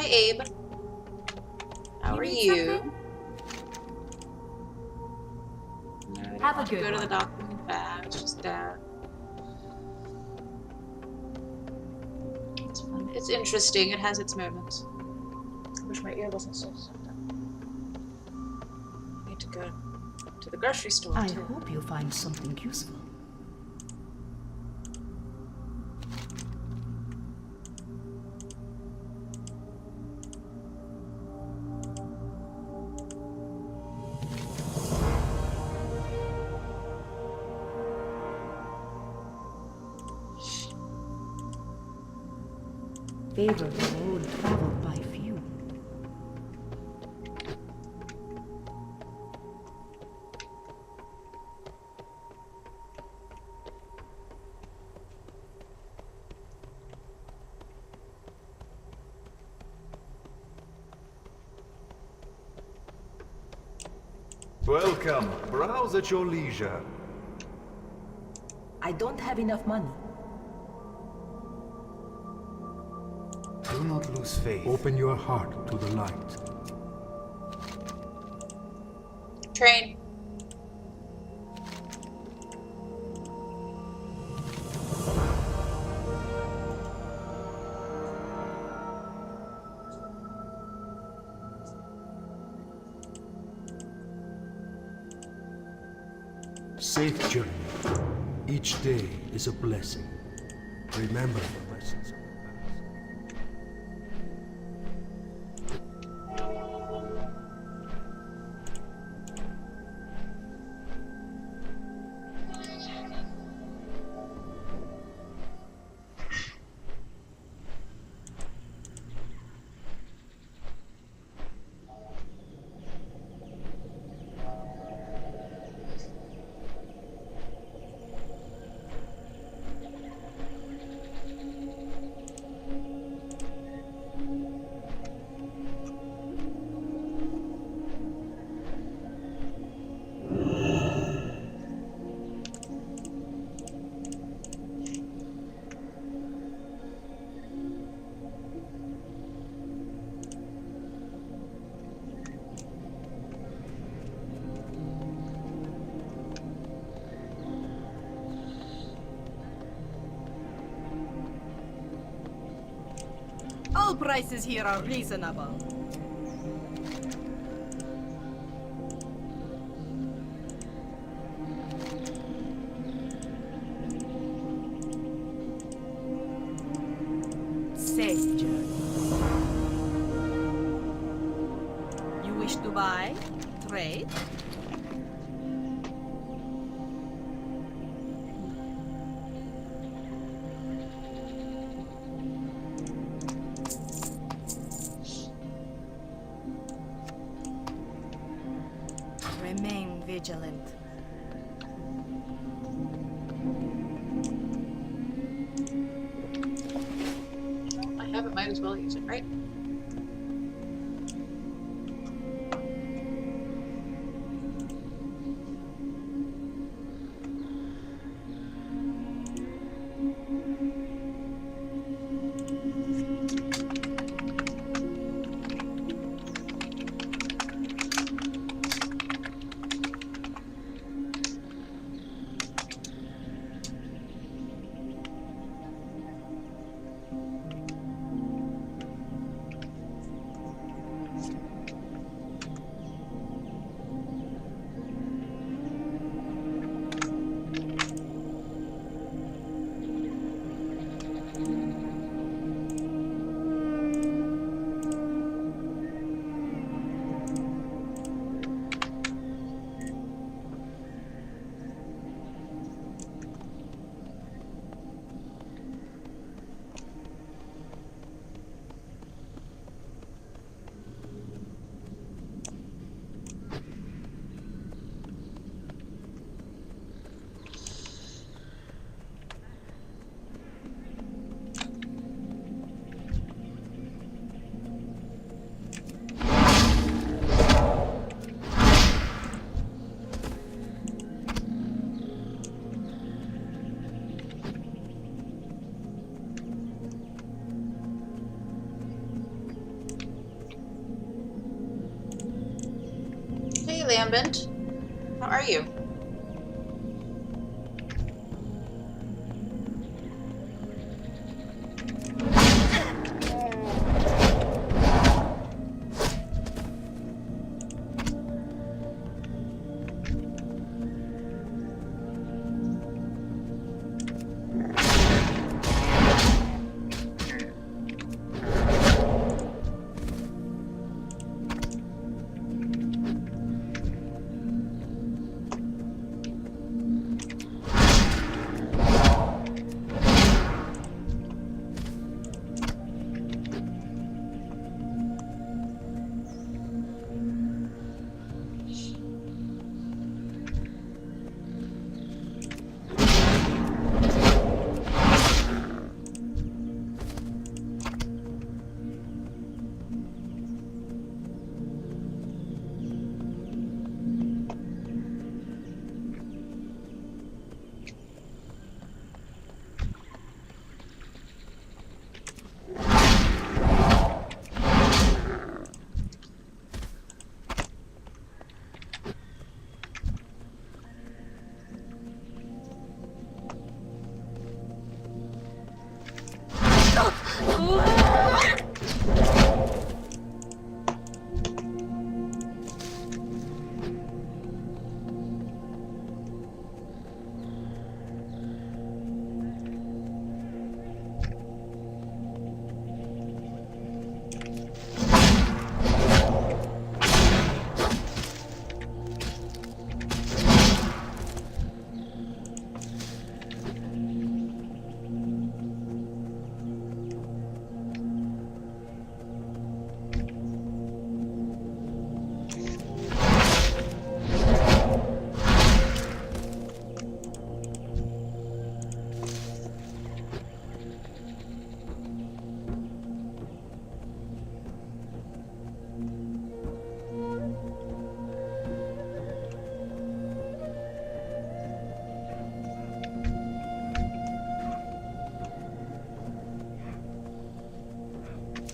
Hi, Abe. How are need you? something? No, we don't Have a have to good go to the one. doctor and back. It's just that. It's fun. It's interesting. It has its moments. I wish my ear wasn't so stuffed up. I need to go to the grocery store I too. hope you find something useful. Favor the road traveled by few. Welcome. Browse at your leisure. I don't have enough money. Do not lose faith. Open your heart to the light. Train. Safe journey. Each day is a blessing. Remember the lessons of the past. All prices here are reasonable. Safe journey. You wish to buy? Trade? Remain vigilant. I have it. Might as well use it, right? Gambit. How are you?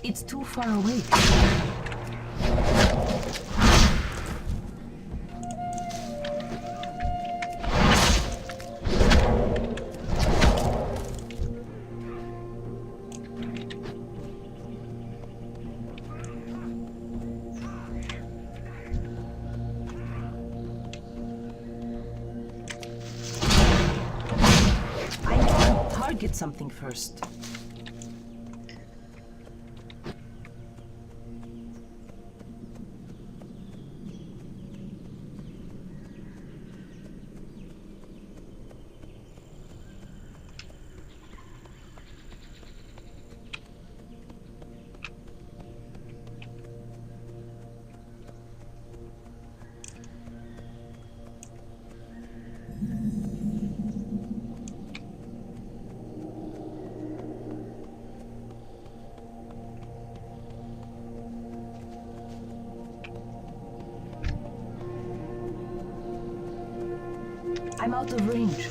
It's too far away. I need to target something first. I'm out of range.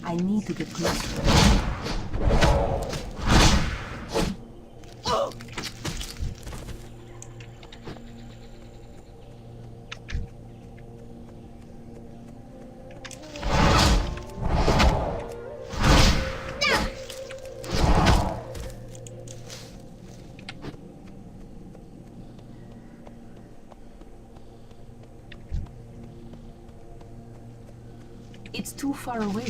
I need to get closer. It's too far away.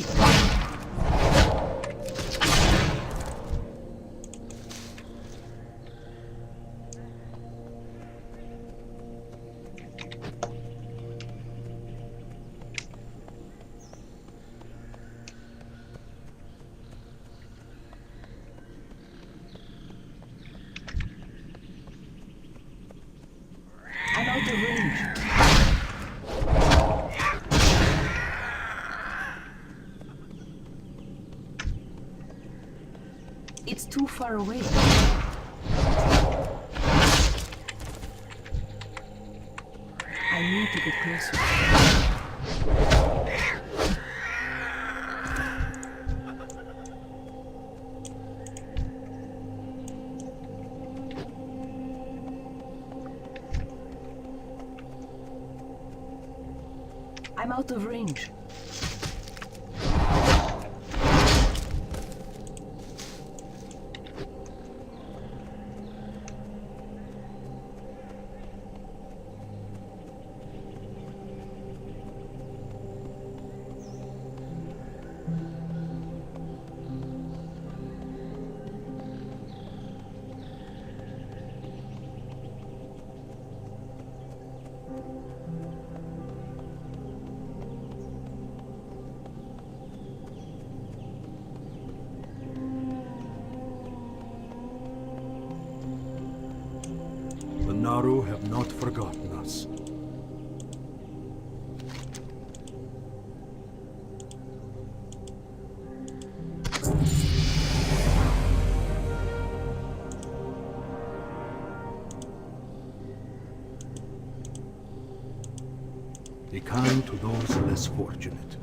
I'm out of range. too far away. I need to get closer. I'm out of range. The Naru have not forgotten us. Be kind to those less fortunate.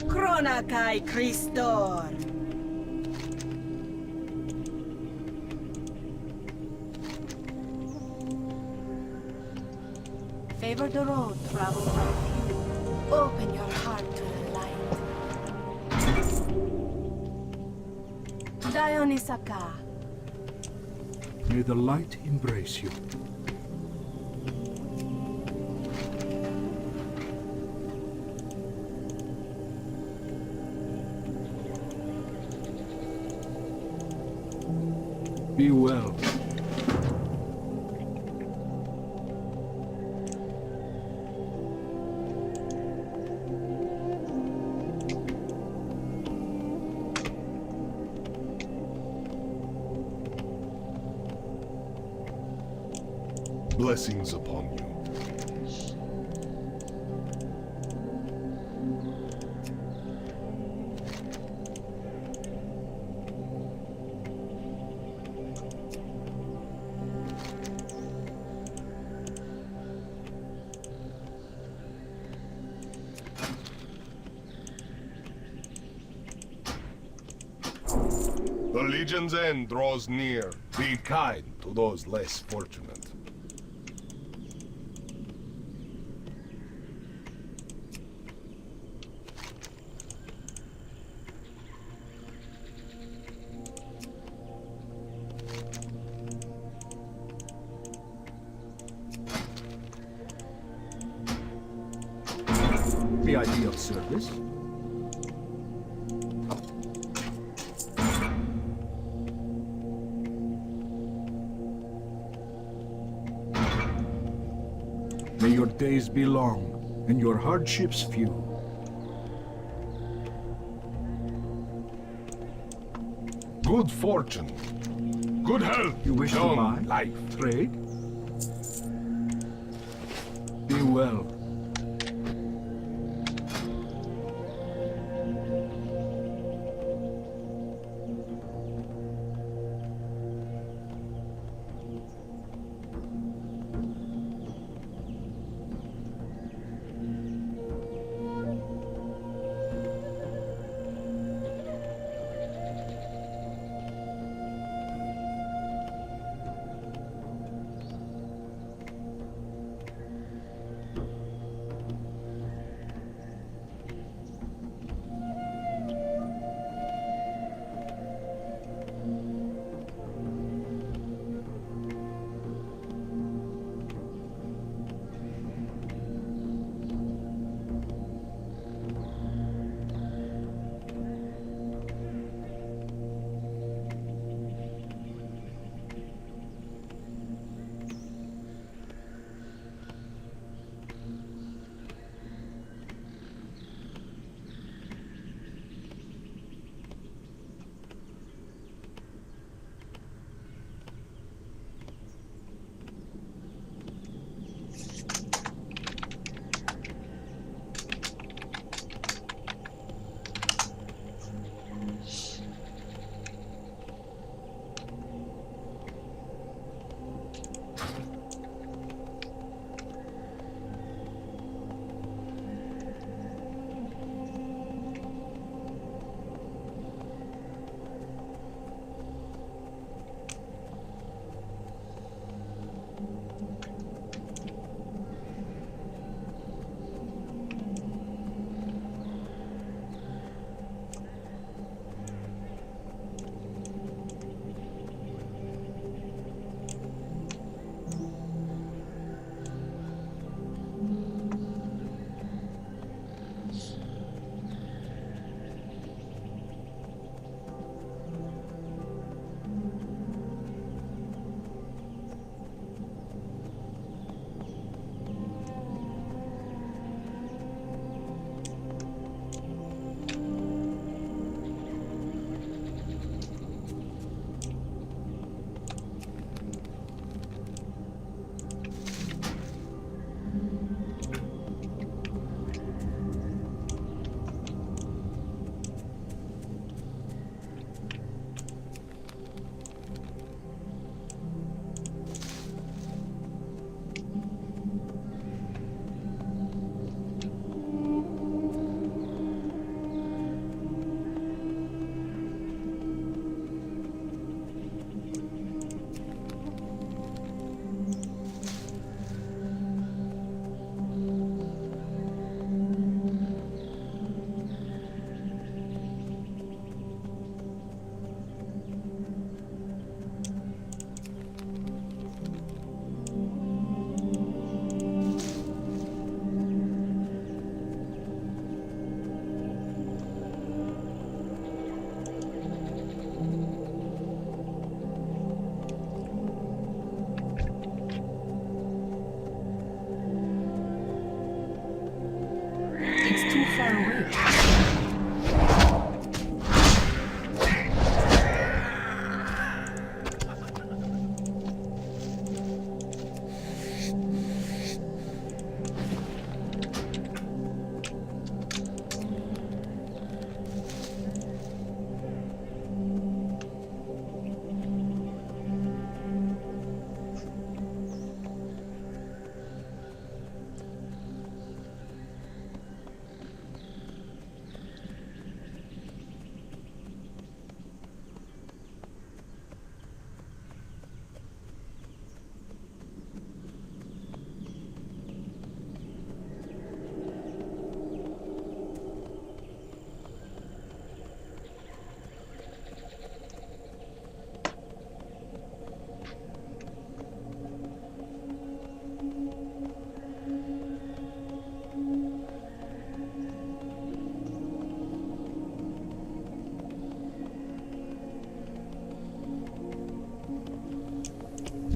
Kronakai Christor. Favor the road, travel by few. Open your heart to the light. Dionysaka. May the light embrace you. Be well. Blessings upon you. The Legion's end draws near. Be kind to those less fortunate. The idea of service. May your days be long and your hardships few. Good fortune. Good health. You wish to long buy? life. Trade? Be well.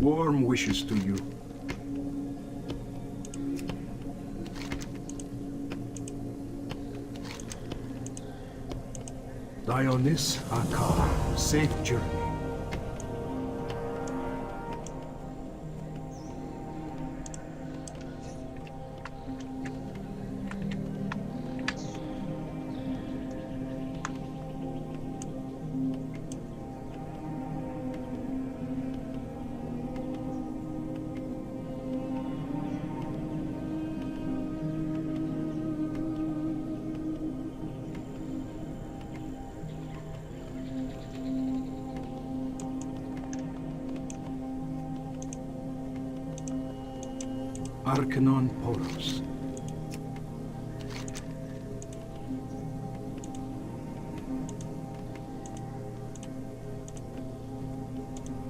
Warm wishes to you. Dionys Akar, safe journey. Arcanon Poros.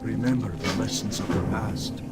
Remember the lessons of the past.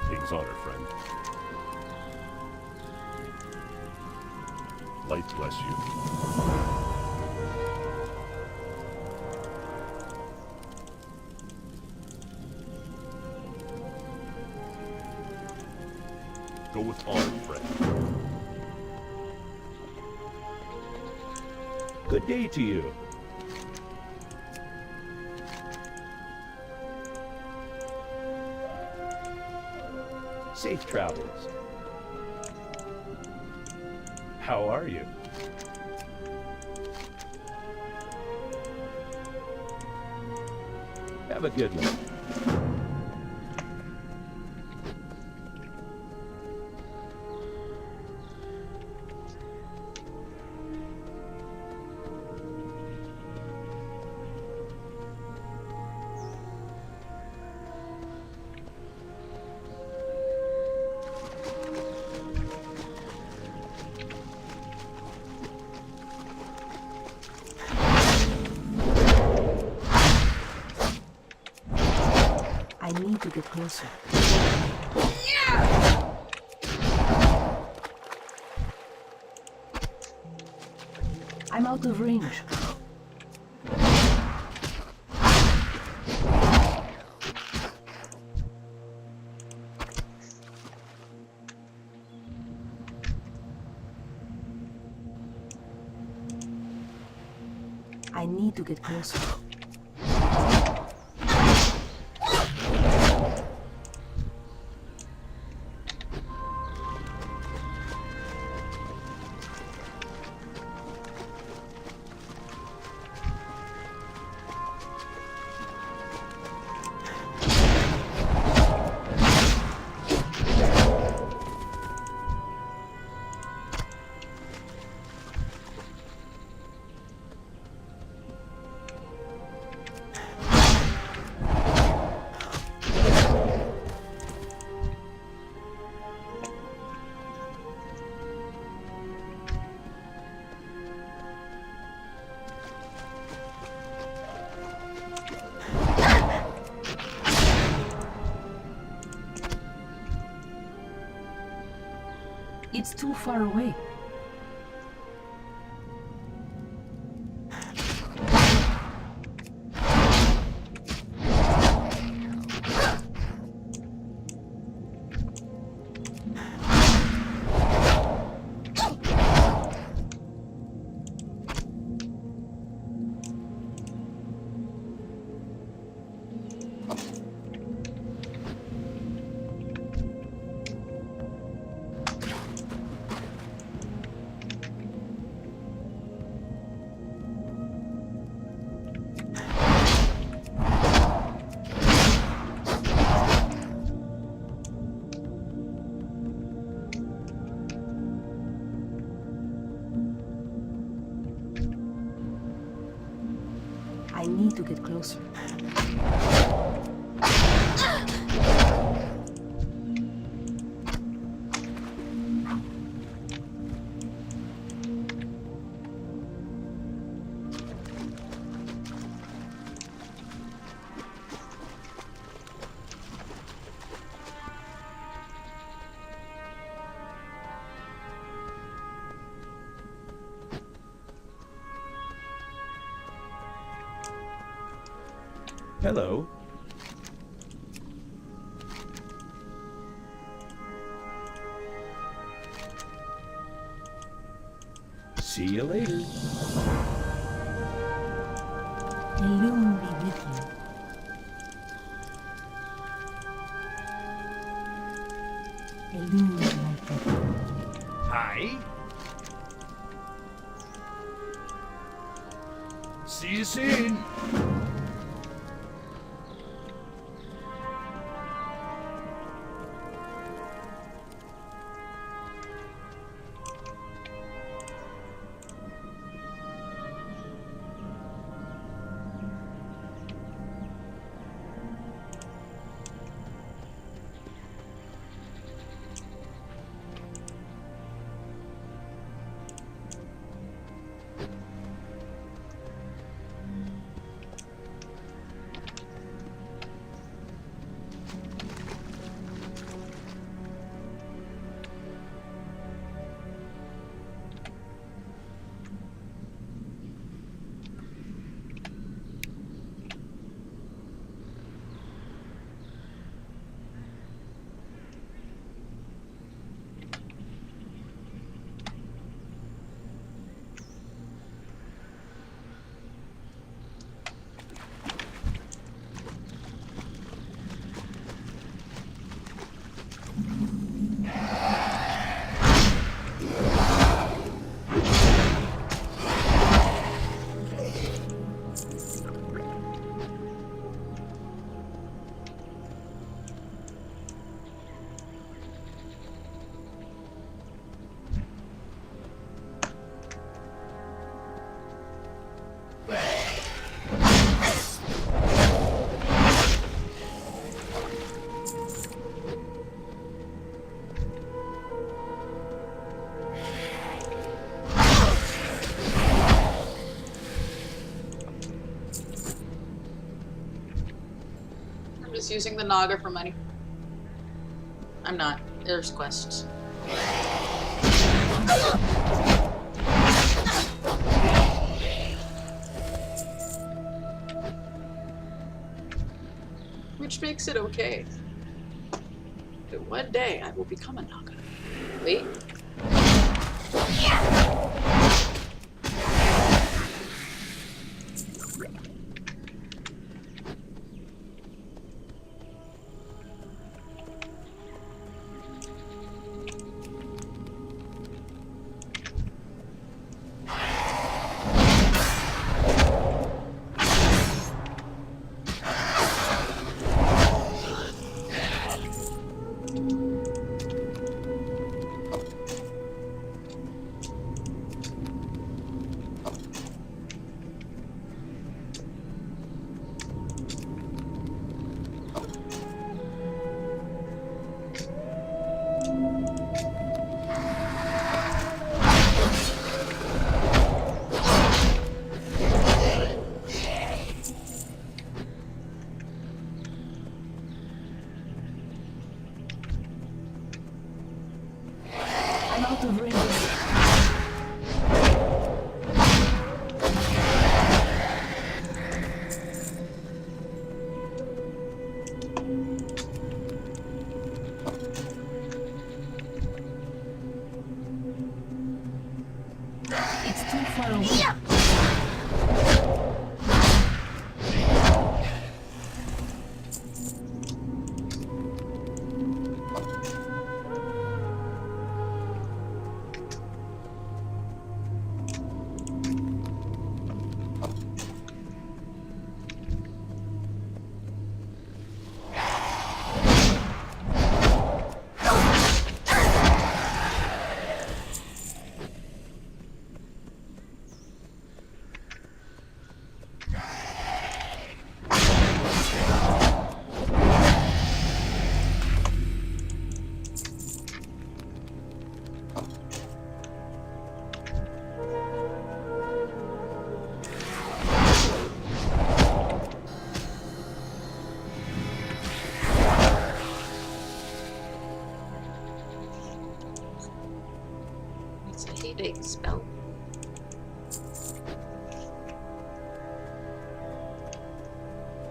King's honor, friend. Light bless you. Go with honor, friend. Good day to you. Safe travels. How are you? Have a good one. I need to get closer. I'm out of range. I need to get closer. It's too far away. I need to get closer. Hello. See you later. Illume be with you. Illume like a Hi. See you soon. I'm just using the Naga for money. I'm not. There's quests. Which makes it okay. But one day I will become a Naga. Wait. I'm out of range. It's too far away.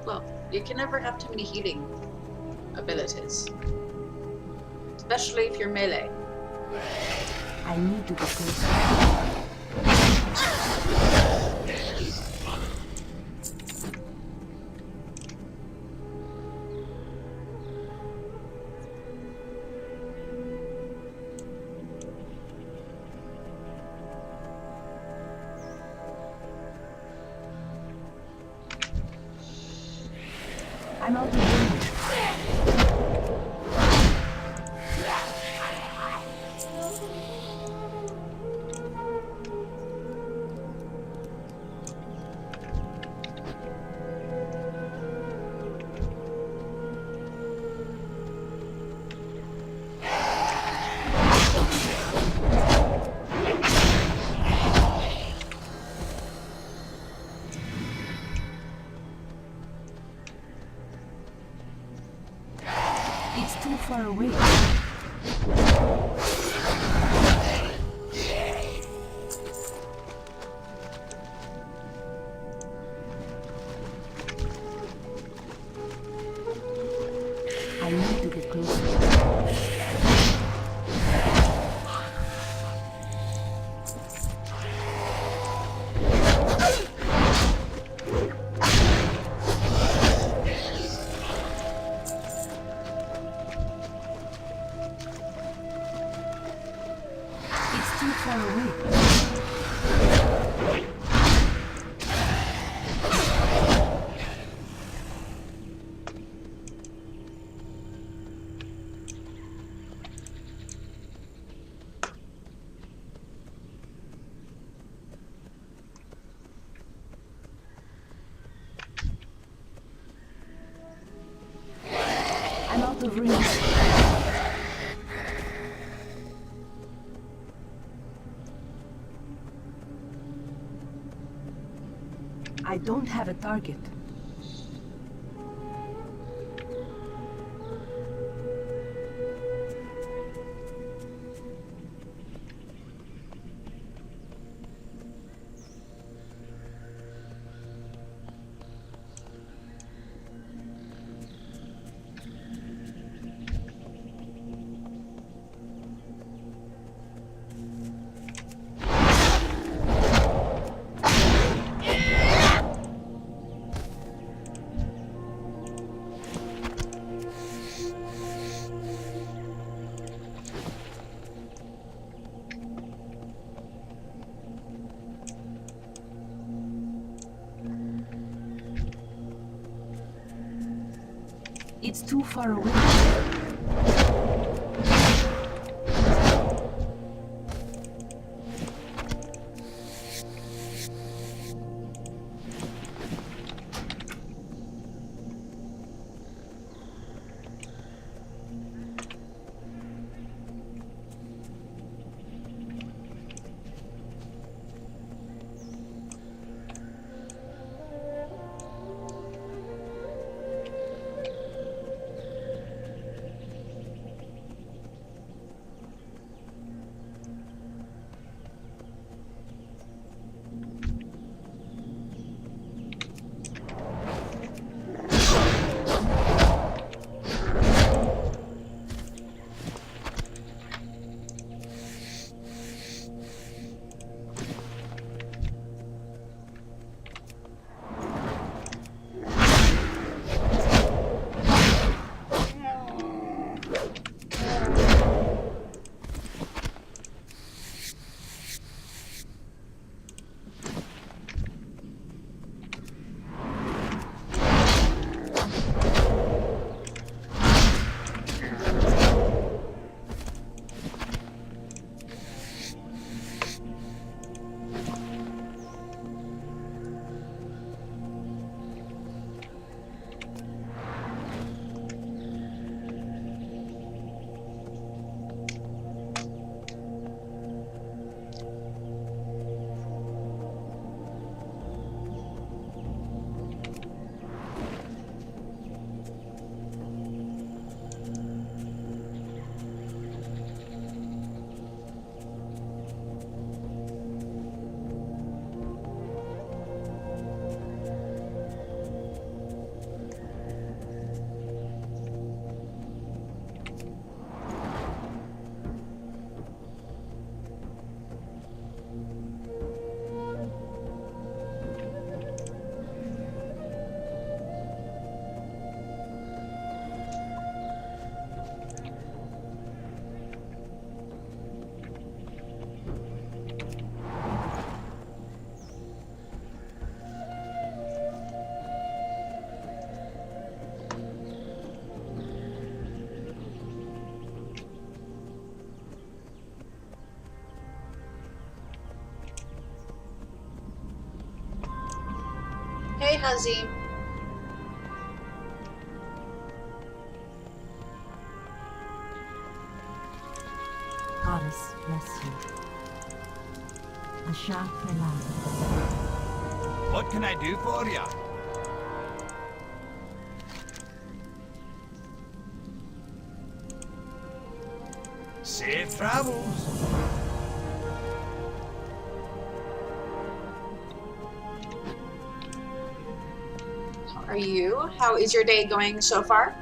Well, you can never have too many healing abilities. Especially if you're melee. I need to get closer. I'm out of range. It's too far away. I need to get closer. It's too far away. I'm out of range. I don't have a target. It's too far away. Hey, Hazim. Goddess bless you. Asha Felam. What can I do for ya? Safe travels. How are you? How is your day going so far?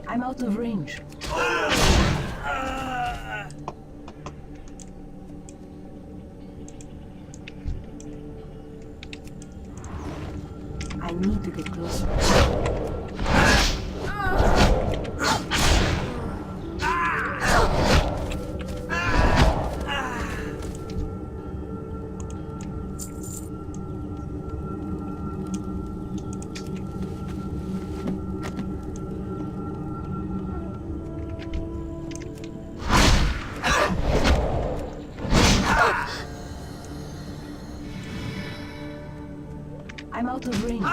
I'm out of range. I need to get closer. I'm out of range.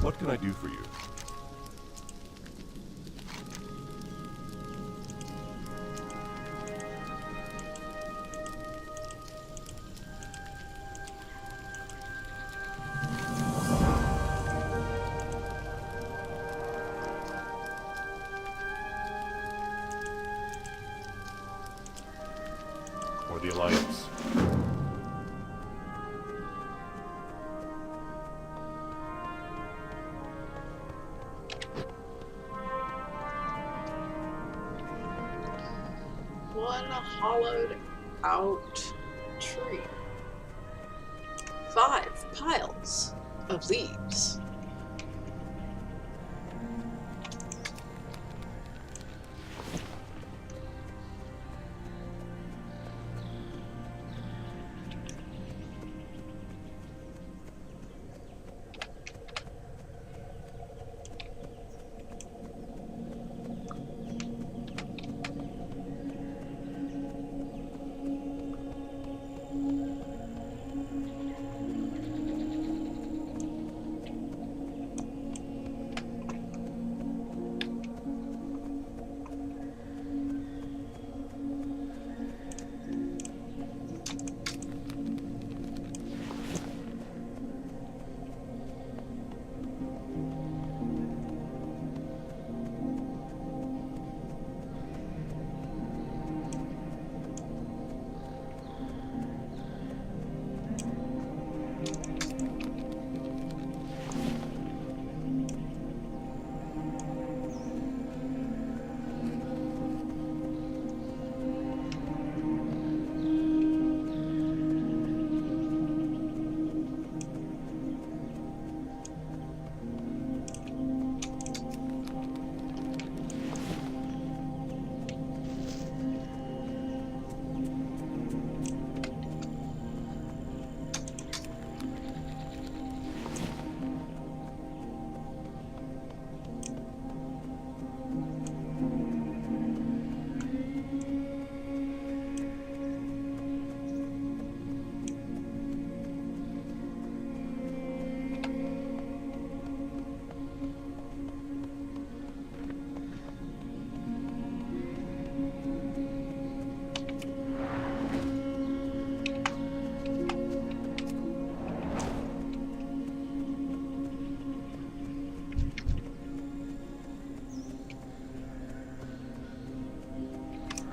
What can I do for you? the Alliance. One hollowed out tree. 5 piles of leaves.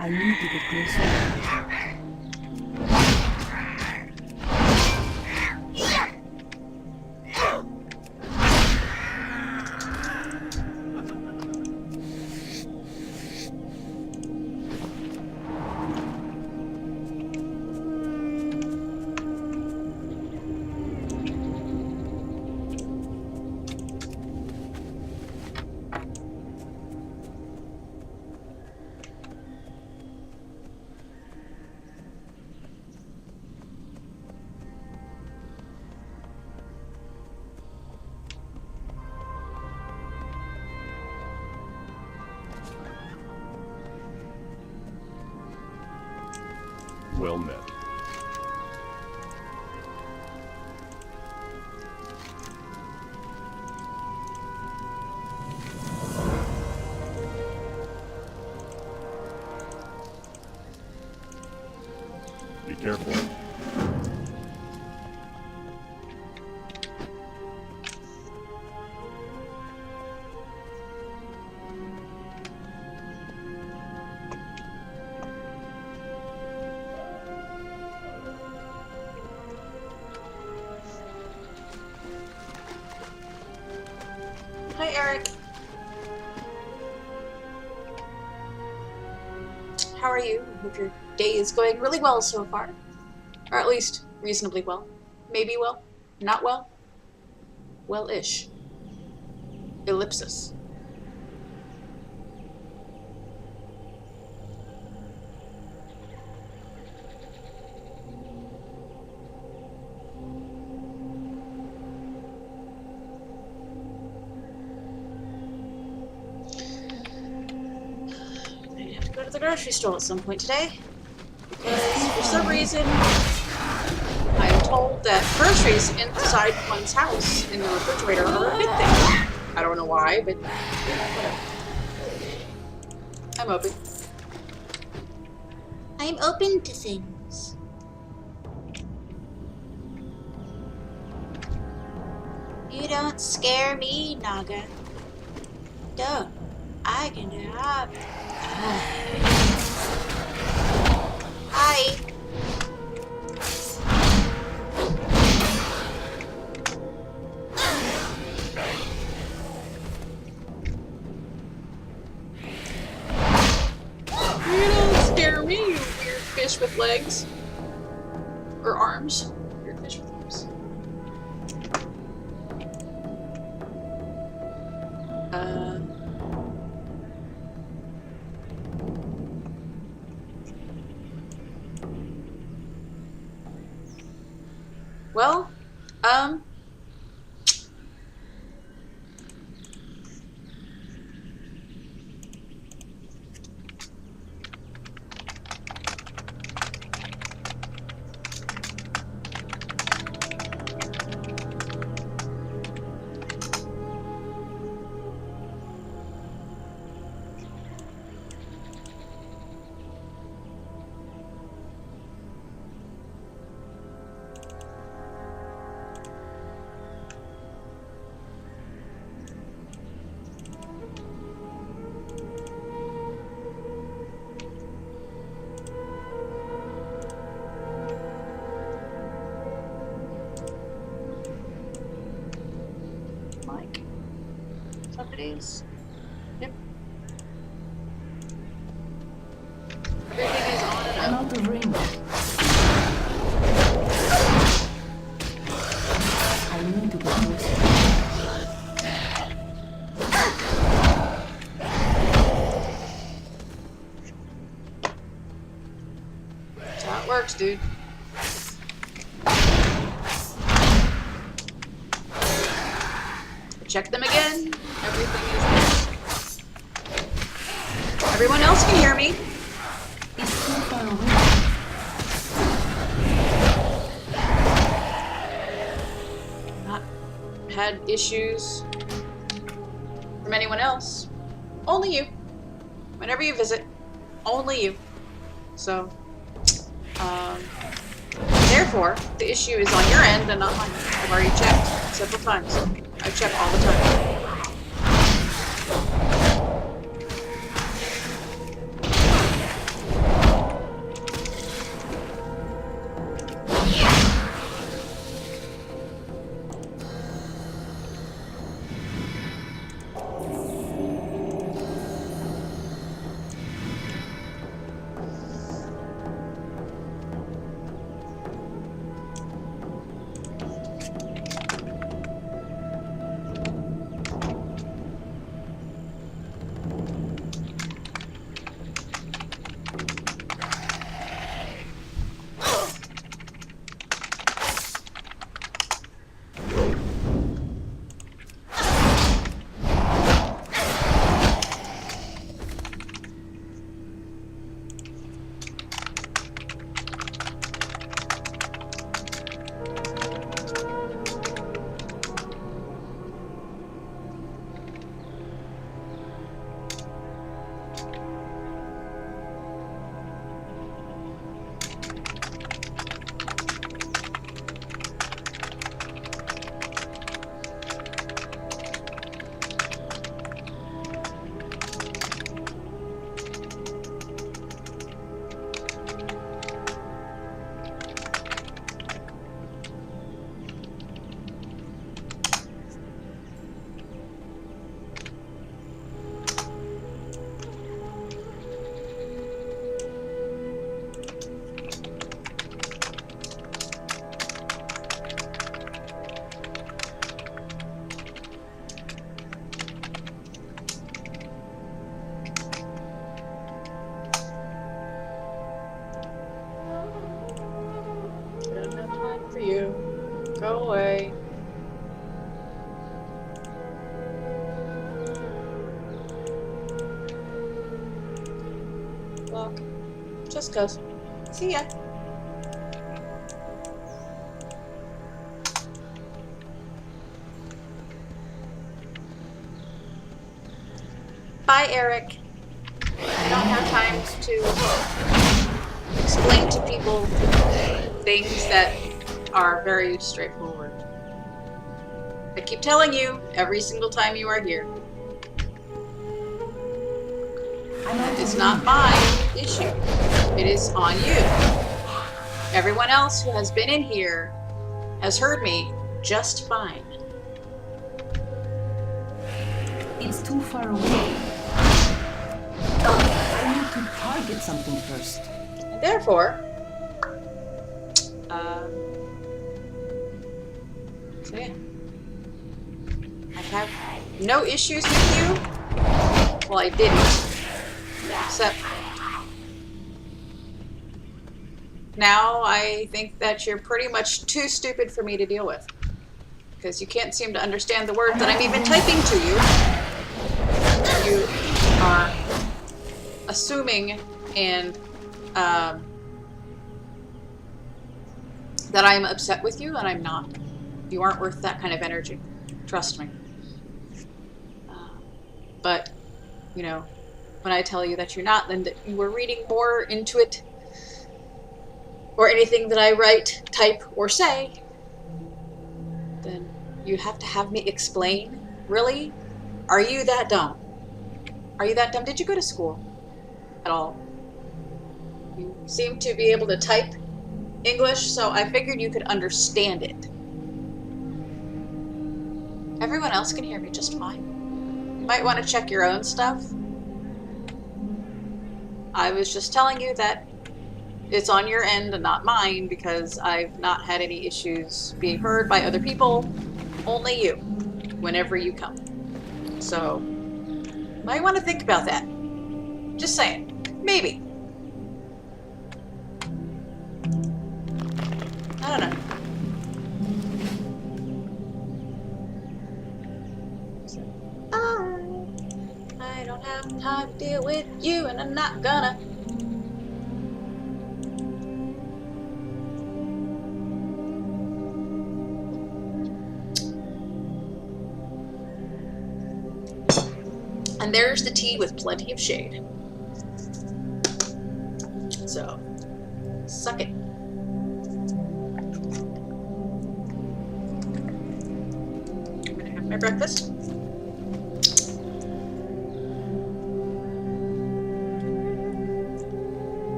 I need to get closer. Well met. Be careful. Hi, Eric. How are you? I hope your day is going really well so far. Or at least reasonably well. Maybe well. Not well. Well-ish. Ellipsis. I have to go to the grocery store at some point today. Because for some reason, I'm told that groceries inside one's house in the refrigerator are a good thing. I don't know why, but whatever. I'm open. I'm open to things. You don't scare me, Naga. Don't. I can do it. Hi. fish with legs. Or arms. Weird fish with arms. Well, Mike. Somebody's. Yep. Everything is on and I'm up. out of range. I need to go closer. That's how it works, dude. Check them again. Everything is there. Everyone else can hear me. It's too far away. Not had issues from anyone else. Only you. Whenever you visit, only you. So, therefore, the issue is on your end and not mine. I've already checked several times. I check all the time. For you. Go away. Look. Just goes. See ya. Bye, Eric. I don't have time to explain to people things that are very straightforward. I keep telling you every single time you are here. It's not my issue. It is on you. Everyone else who has been in here has heard me just fine. It's too far away. I need to target something first. And therefore, So yeah. I have no issues with you. Well, I didn't. Except now I think that you're pretty much too stupid for me to deal with. Because you can't seem to understand the words that I'm even typing to you. You are assuming and that I'm upset with you, and I'm not. You aren't worth that kind of energy. Trust me. But, you know, when I tell you that you're not, then that you were reading more into it, or anything that I write, type, or say, then you have to have me explain. Really? Are you that dumb? Are you that dumb? Did you go to school at all? You seem to be able to type English, so I figured you could understand it. Everyone else can hear me just fine. You might want to check your own stuff. I was just telling you that it's on your end and not mine, because I've not had any issues being heard by other people. Only you, whenever you come. So, you might want to think about that. Just saying. Maybe. I don't know. I don't have time to deal with you, and I'm not gonna. And there's the tea with plenty of shade. So, suck it. I'm gonna have my breakfast.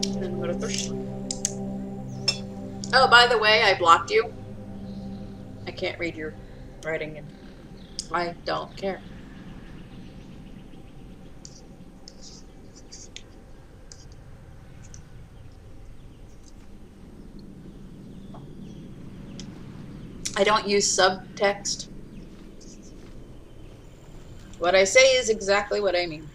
And then go to first. Oh, by the way, I blocked you. I can't read your writing, and I don't care. I don't use subtext. What I say is exactly what I mean.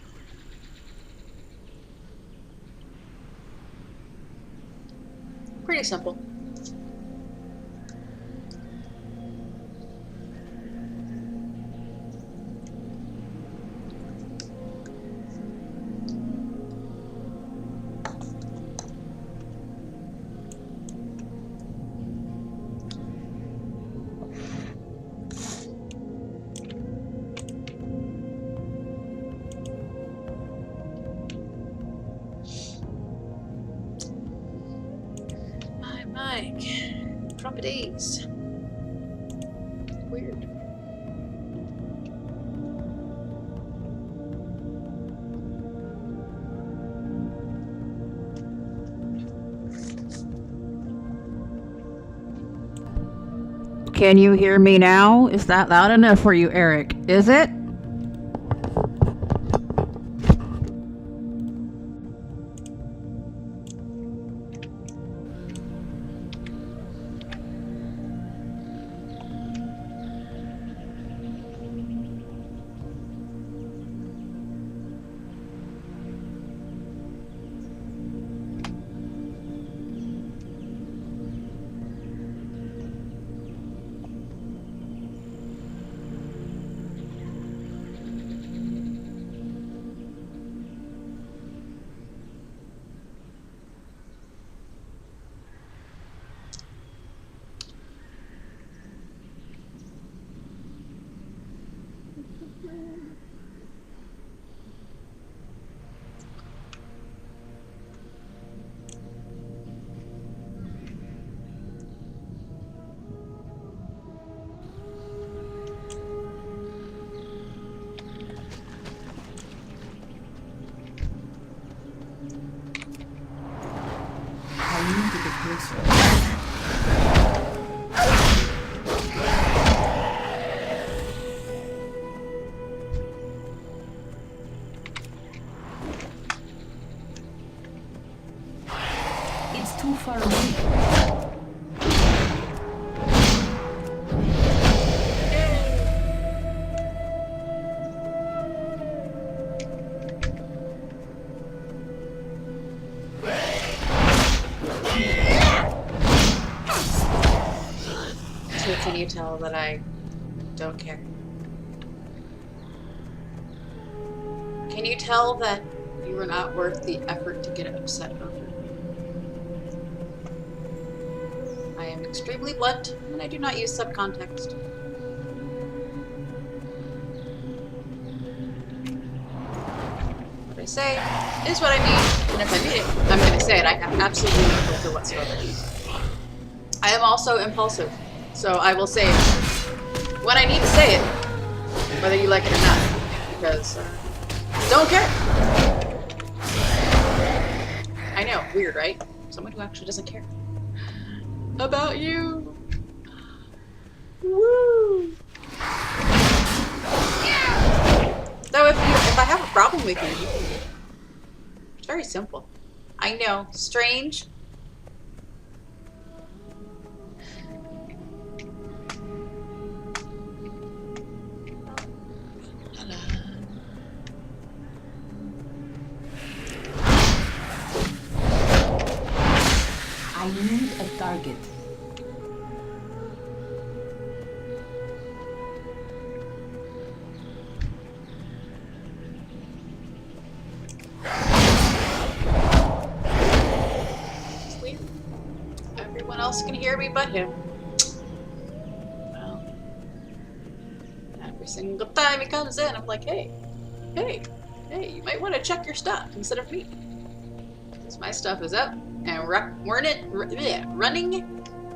Pretty simple. Mike, trumpeties. Weird. Can you hear me now? Is that loud enough for you, Eric? Is it? far away? So can you tell that I don't care? Can you tell that you are not worth the effort to get upset over? I am extremely blunt, and I do not use subcontext. What I say is what I mean, and if I mean it, I'm going to say it. I have absolutely no filter whatsoever. I am also impulsive, so I will say it when I need to say it, whether you like it or not, because don't care. I know, weird, right? Someone who actually doesn't care about you. Woo! So if I have a problem with you, it's very simple. I know, strange. I need a target. Sleep. Everyone else can hear me but him. Well, every single time he comes in, I'm like, hey, you might want to check your stuff instead of me. Because my stuff is up and running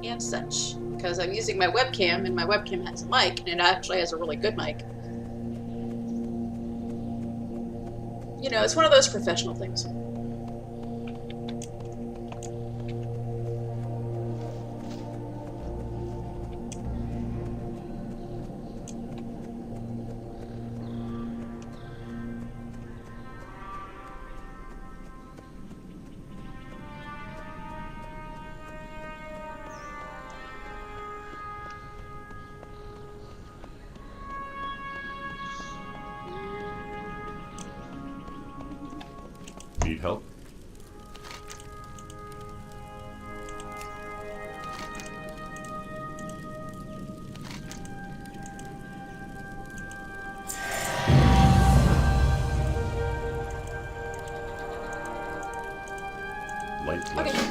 and such. Because I'm using my webcam, and my webcam has a mic, and it actually has a really good mic. You know, it's one of those professional things. Need help? Light flash. Okay.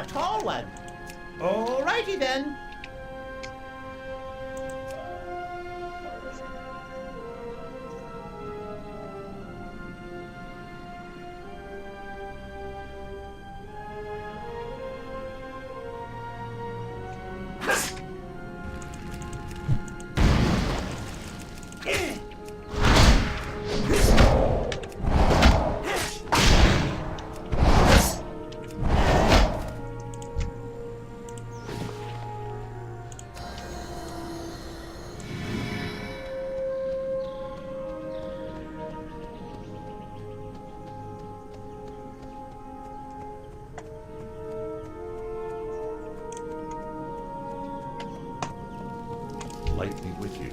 a tall one. Alrighty then. Light be with you.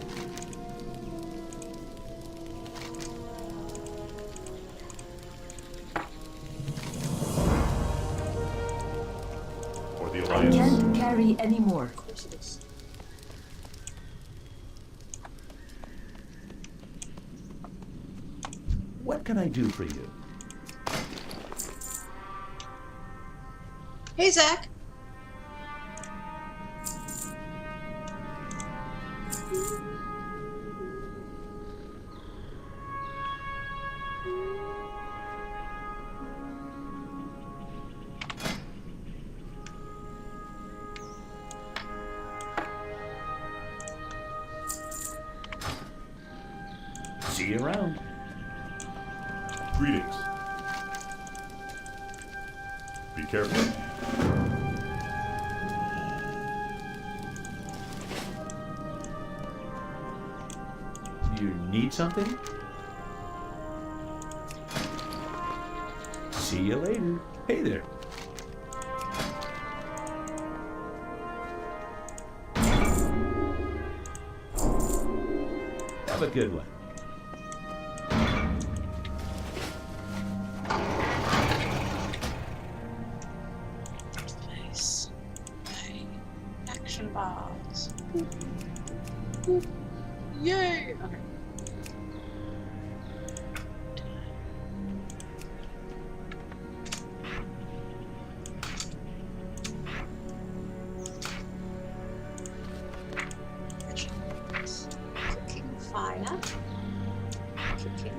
For the I Alliance. can't carry anymore. Of course it is. What can I do for you? Hey, Zach. See you around. Greetings. Be careful. You need something? See you later. Hey there. Have a good one. Nice. Okay. Action bars. Boop. Boop. Yay! Okay. Cooking fire. Cooking.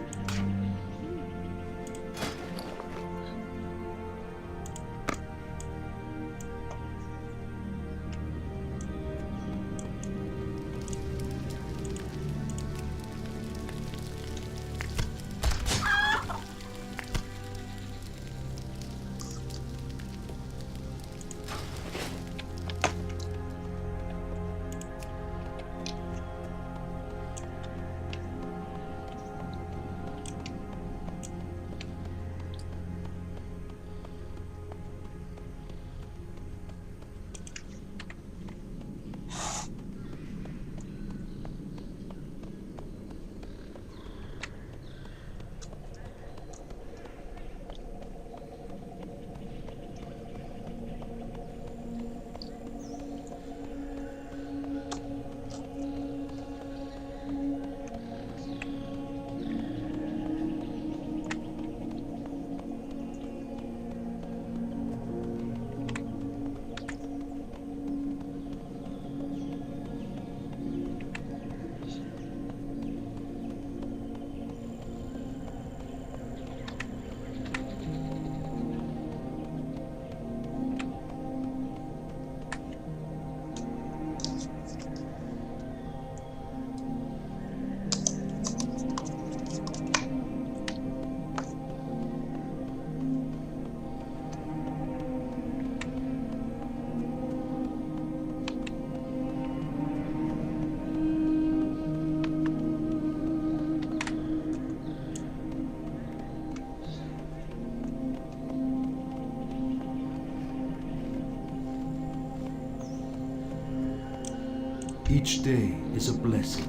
Each day is a blessing.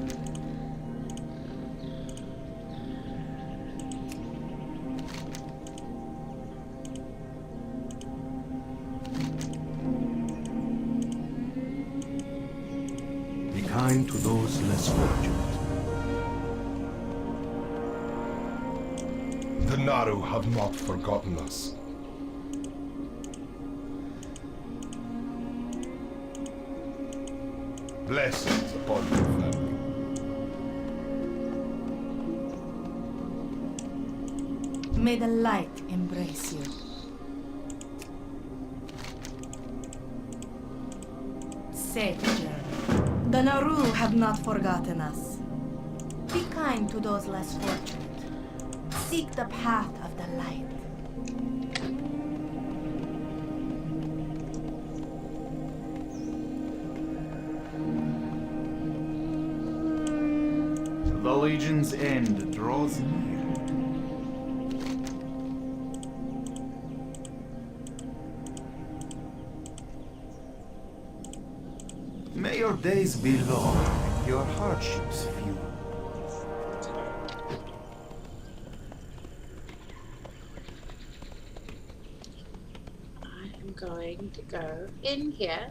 Be kind to those less fortunate. The Naru have not forgotten us. Blessings upon your family. May the light embrace you. Safe journey. The Naru have not forgotten us. Be kind to those less fortunate. Seek the path of the light. The Legion's end draws near. May your days be long, and your hardships few. I am going to go in here,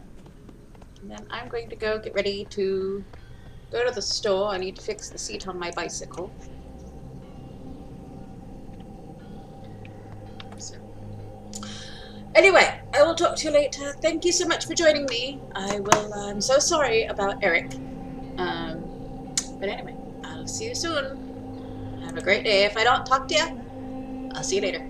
and then I'm going to go get ready to go to the store. I need to fix the seat on my bicycle. So, anyway, I will talk to you later. Thank you so much for joining me. I'm so sorry about Eric. But anyway, I'll see you soon. Have a great day. If I don't talk to you, I'll see you later.